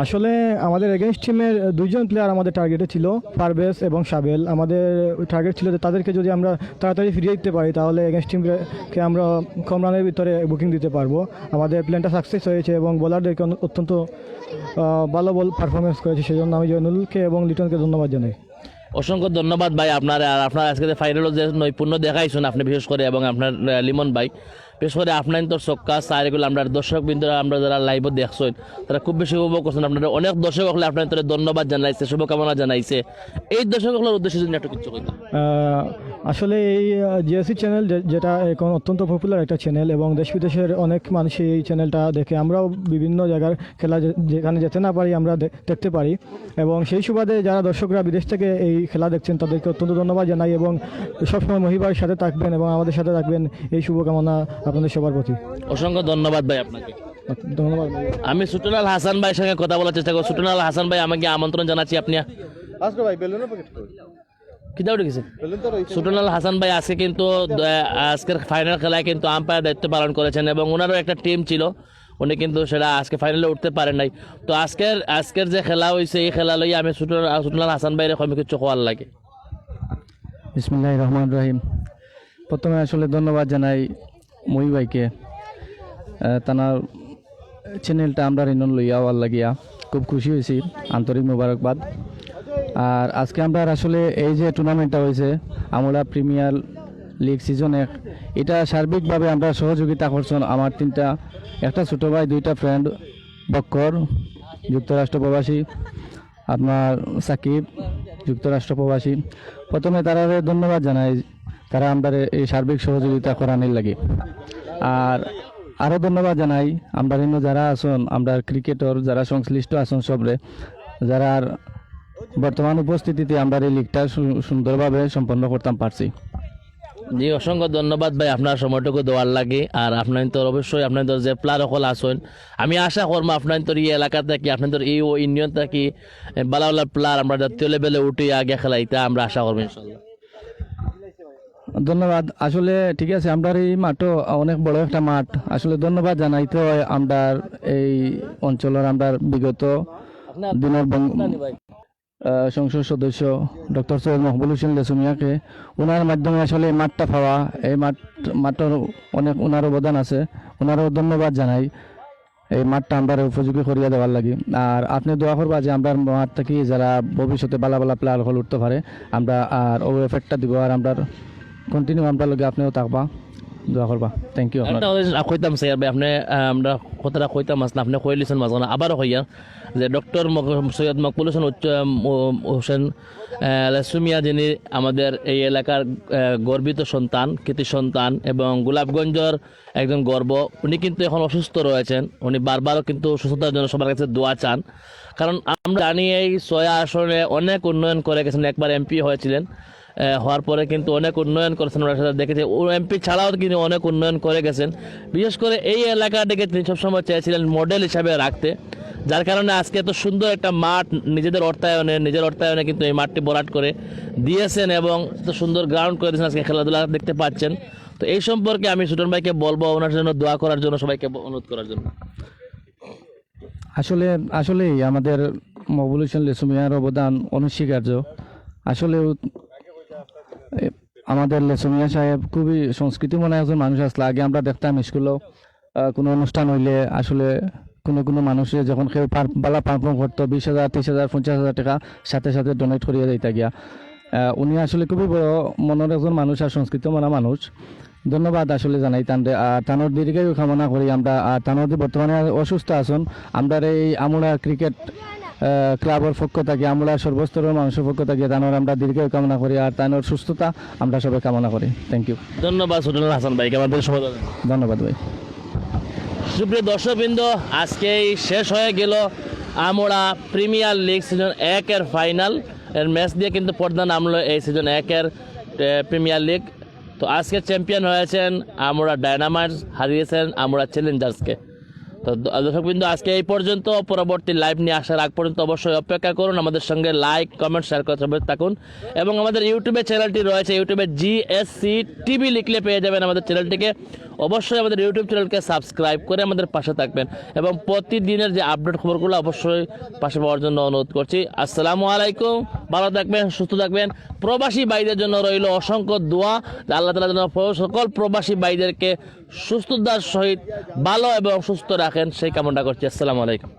আসলে আমাদের এগেনস্ট টিমের 2জন প্লেয়ার আমাদের টার্গেটে ছিল, পারভেজ এবং সাবেল। আমাদের টার্গেট ছিল যে তাদেরকে যদি আমরা তাড়াতাড়ি ফিরিয়ে দিতে পারি তাহলে এগেনস্ট টিমকে আমরা কম রানের ভিতরে বুকিং দিতে পারবো। আমাদের প্ল্যানটা সাকসেস হয়েছে এবং বোলারদেরকে অত্যন্ত ভালো বল পারফরমেন্স করেছে, সেই জন্য আমি জয়নুলকে এবং লিটনকে ধন্যবাদ জানাই। অসংখ্য ধন্যবাদ ভাই আপনার। আর আপনার আজকে ফাইনালও যে নৈপুণ্য দেখাইছেন আপনি বিশেষ করে, এবং আপনার লিমন ভাই বিশেষ করে আপনার তো চক্কা চার এগুলো আমরা দর্শকবৃন্দরা আমরা যারা লাইভও দেখছেন তারা খুব বেশি উপভোগ করছেন। আপনারা অনেক দর্শক হলে আপনার তোর ধন্যবাদ জানাইছে, শুভকামনা জানাইছে। এই দর্শকগুলোর উদ্দেশ্যে যদি একটু কিছু কইতে। আসলে এই জিএসসি চ্যানেল যেটা এখন অত্যন্ত পপুলার একটা চ্যানেল, এবং দেশ বিদেশের অনেক মানুষই এই চ্যানেলটা দেখে। আমরাও বিভিন্ন জায়গার খেলা যেখানে যেতে না পারি আমরা দেখতে পারি, এবং সেই সুবাদে যারা দর্শকরা বিদেশ থেকে এই খেলা দেখছেন তাদেরকে অত্যন্ত ধন্যবাদ জানাই, এবং সবসময় মহিবার সাথে থাকবেন এবং আমাদের সাথে থাকবেন, এই শুভকামনা আপনাদের সবার প্রতি। অসংখ্য ধন্যবাদ ভাই আপনাকে। ধন্যবাদ। আমি সুটনাল হাসান ভাইয়ের সঙ্গে কথা বলার চেষ্টা করব। সুটনাল হাসান ভাই, আমাকে আমন্ত্রণ জানাচ্ছি। আপনি সুটনাল হাসান ভাই আজকে কিন্তু আজকের ফাইনাল খেলায় কিন্তু আম্পায়ার দায়িত্ব পালন করেছেন, এবং ওনারও একটা টিম ছিল, উনি কিন্তু সেটা আজকে ফাইনালে উঠতে পারেন নাই। তো আজকের যে খেলা হয়েছে এই খেলা লইয়া আমি সুটনাল হাসান ভাইয়ের আমি কিছু খোয়ার লাগে। বিসমিল্লাহির রহমানির রহিম। প্রথমে আসলে ধন্যবাদ জানাই মই ভাইকে, তানার চ্যানেলটা আমরা রিনন লইয়া হওয়ার লাগিয়া খুব খুশি হয়েছি, আন্তরিক মোবারকবাদ। আর আজকে আমরা আসলে এই যে টুর্নামেন্টটা হয়েছে আমরা প্রিমিয়ার লিগ সিজন 1, এটা সার্বিকভাবে আমরা সহযোগিতা করছেন আমার 3টা, একটা ছোটো ভাই 2টা ফ্রেন্ড, বক্কর যুক্তরাষ্ট্র প্রবাসী, আপনার সাকিব যুক্তরাষ্ট্র প্রবাসী, প্রথমে তারা ধন্যবাদ জানাই, তারা আমরা এই সার্বিক সহযোগিতা করানোর লাগে। আর আরও ধন্যবাদ জানাই আমরা যারা আছেন, আমরা ক্রিকেটর যারা সংশ্লিষ্ট আছেন সবরে, যারা বর্তমান উপস্থিতিতে আমরা এই লিগটা সুন্দরভাবে সম্পন্ন করতাম পারছি। জি, অসংখ্য ধন্যবাদ ভাই আপনার সময়টুকু দেওয়ার লাগে। আর আপনার তো অবশ্যই আপনার যে প্লেয়ার সকল আসেন, আমি আশা করবো আপনার তোর এই এলাকা থেকে আপনার এই ইউনিয়ন থেকে ভালো ভালো প্লেয়ার আমরা জাতীয় লেভেলে উঠে আগে খেলাইতে আমরা আশা করবো ইনশাল্লাহ। ধন্যবাদ। আসলে ঠিক আছে, আমরা এই মাঠও অনেক বড় একটা মাঠ। আসলে ধন্যবাদ জানাইতে হয় আমরা এই অঞ্চলের আমরা বিগত দিনের সংসদ সদস্য ডক্টর সৈয়দ মকবুল হোসেন লেসুমিয়াকে, ওনার মাধ্যমে আসলে এই মাঠটা পাওয়া, এই মাঠের অনেক ওনার অবদান আছে, ওনারও ধন্যবাদ জানাই এই মাঠটা আমরা উপযোগী করিয়া দেওয়ার লাগে। আর আপনি দোয়া করবা যে আমরা মাঠ থেকে যারা ভবিষ্যতে ভালো ভালো প্লেয়ার হল উঠতে পারে, আমরা আর ও এফেক্টটা দিব। আর আমরা কন্টিনিউ আমরা লগে আপনিও থাকবা, দোয়া করবা। Thank you. কইতাম স্যার ভাই, আপনি আমরা কথাটা কইতাম আসলে আপনি কই লিছেন মাঝখানে আবারও কইয়া যে ডক্টর সৈয়দ মকবুল হোসেন লেসুমিয়া, যিনি আমাদের এই এলাকার গর্বিত সন্তান, কৃতি সন্তান এবং গোলাপগঞ্জের একজন গর্ব, উনি কিন্তু এখন অসুস্থ রয়েছেন। উনি বারবারও কিন্তু সুস্থতার জন্য সবার কাছে দোয়া চান, কারণ আমরা জানি এই 6 আসনে অনেক উন্নয়ন করে গেছেন। একবার এমপি হয়েছিলেন, হওয়ার পরে কিন্তু অনেক উন্নয়ন করেছেন, ওনার সাথে দেখেছি এমপি ছাড়াও কিন্তু অনেক উন্নয়ন করে গেছেন। বিশেষ করে এই এলাকাটিকে তিনি সবসময় চেয়েছিলেন মডেল হিসাবে রাখতে, যার কারণে আজকে এত সুন্দর একটা মাঠ নিজের অর্থায়নে কিন্তু এই মাঠটি ভরাট করে দিয়েছেন এবং এত সুন্দর গ্রাউন্ড করে দিয়েছেন। আজকে খেলাধুলা দেখতে পাচ্ছেন। তো এই সম্পর্কে আমি সুটন ভাইকে বলবো ওনার জন্য দোয়া করার জন্য, সবাইকে অনুরোধ করার জন্য। আসলে আমাদের মকবুল হোসেন লেসুমিয়ার অবদান অনস্বীকার্য। আসলে আমাদের লেসুমিয়া সাহেব খুবই সংস্কৃতি মনে একজন মানুষ আসলে। আগে আমরা দেখতাম স্কুলেও কোনো অনুষ্ঠান হইলে আসলে কোনো মানুষে যখন কেউ বালা পারফর্ম করতো 20,000, 30,000, 50,000 টাকা সাথে সাথে ডোনেট করিয়া দিতে গিয়া। উনি আসলে খুবই বড় মনের একজন মানুষ আর সংস্কৃতি মনা মানুষ। ধন্যবাদ আসলে জানাই তানরে। আর তানোর দীর্ঘায়ু কামনা করি আমরা। আর তানোর বর্তমানে অসুস্থ আছেন, আমরা এই আমুলা ক্রিকেট ক্লাবের পক্ষ থেকে, আমরা সর্বস্তরের মানুষের পক্ষ থেকে তানোর আমরা দীর্ঘায়ু কামনা করি আর তানোর সুস্থতা আমরা সবাই কামনা করি। Thank you. ধন্যবাদ সুটন হাসান ভাইকে আমাদের সবাই। ধন্যবাদ ভাই। সুপ্রিয় দর্শকবৃন্দ, আজকেই শেষ হয়ে গেল আমরা প্রিমিয়ার লিগ সিজন 1-এর ফাইনাল এর ম্যাচ দিয়ে কিন্তু পর্দা নামলো এই সিজন 1-এর প্রিমিয়ার লিগ। তো আজকে চ্যাম্পিয়ন হয়েছেন আমরা ডায়নামাইটস, হারিয়েছেন আমরা চ্যালেঞ্জার্সকে। তো দর্শকবৃন্দ, আজকে এই পর্যন্ত। পরবর্তী লাইভ নিয়ে আসার আগ পর্যন্ত অবশ্যই অপেক্ষা করুন। আমাদের সঙ্গে লাইক, কমেন্ট, শেয়ার করতে থাকুন এবং আমাদের ইউটিউবে চ্যানেলটি রয়েছে, ইউটিউবে GSC টিভি লিখলে পেয়ে যাবেন আমাদের চ্যানেলটিকে। অবশ্যই আমাদের ইউটিউব চ্যানেলকে সাবস্ক্রাইব করে আমাদের পাশে থাকবেন এবং প্রতিদিনের যে আপডেট খবরগুলো অবশ্যই পাশে পাওয়ার জন্য অনুরোধ করছি। আসসালামু আলাইকুম, ভালো থাকবেন, সুস্থ থাকবেন। প্রবাসী ভাইদের জন্য রইল অসংখ্য দোয়া, আল্লাহ তাআলা যেন সকল প্রবাসী ভাইদেরকে সুস্থতার সহিত ভালো এবং সুস্থ রাখেন, সেই কামনা করছি। আসসালামু আলাইকুম।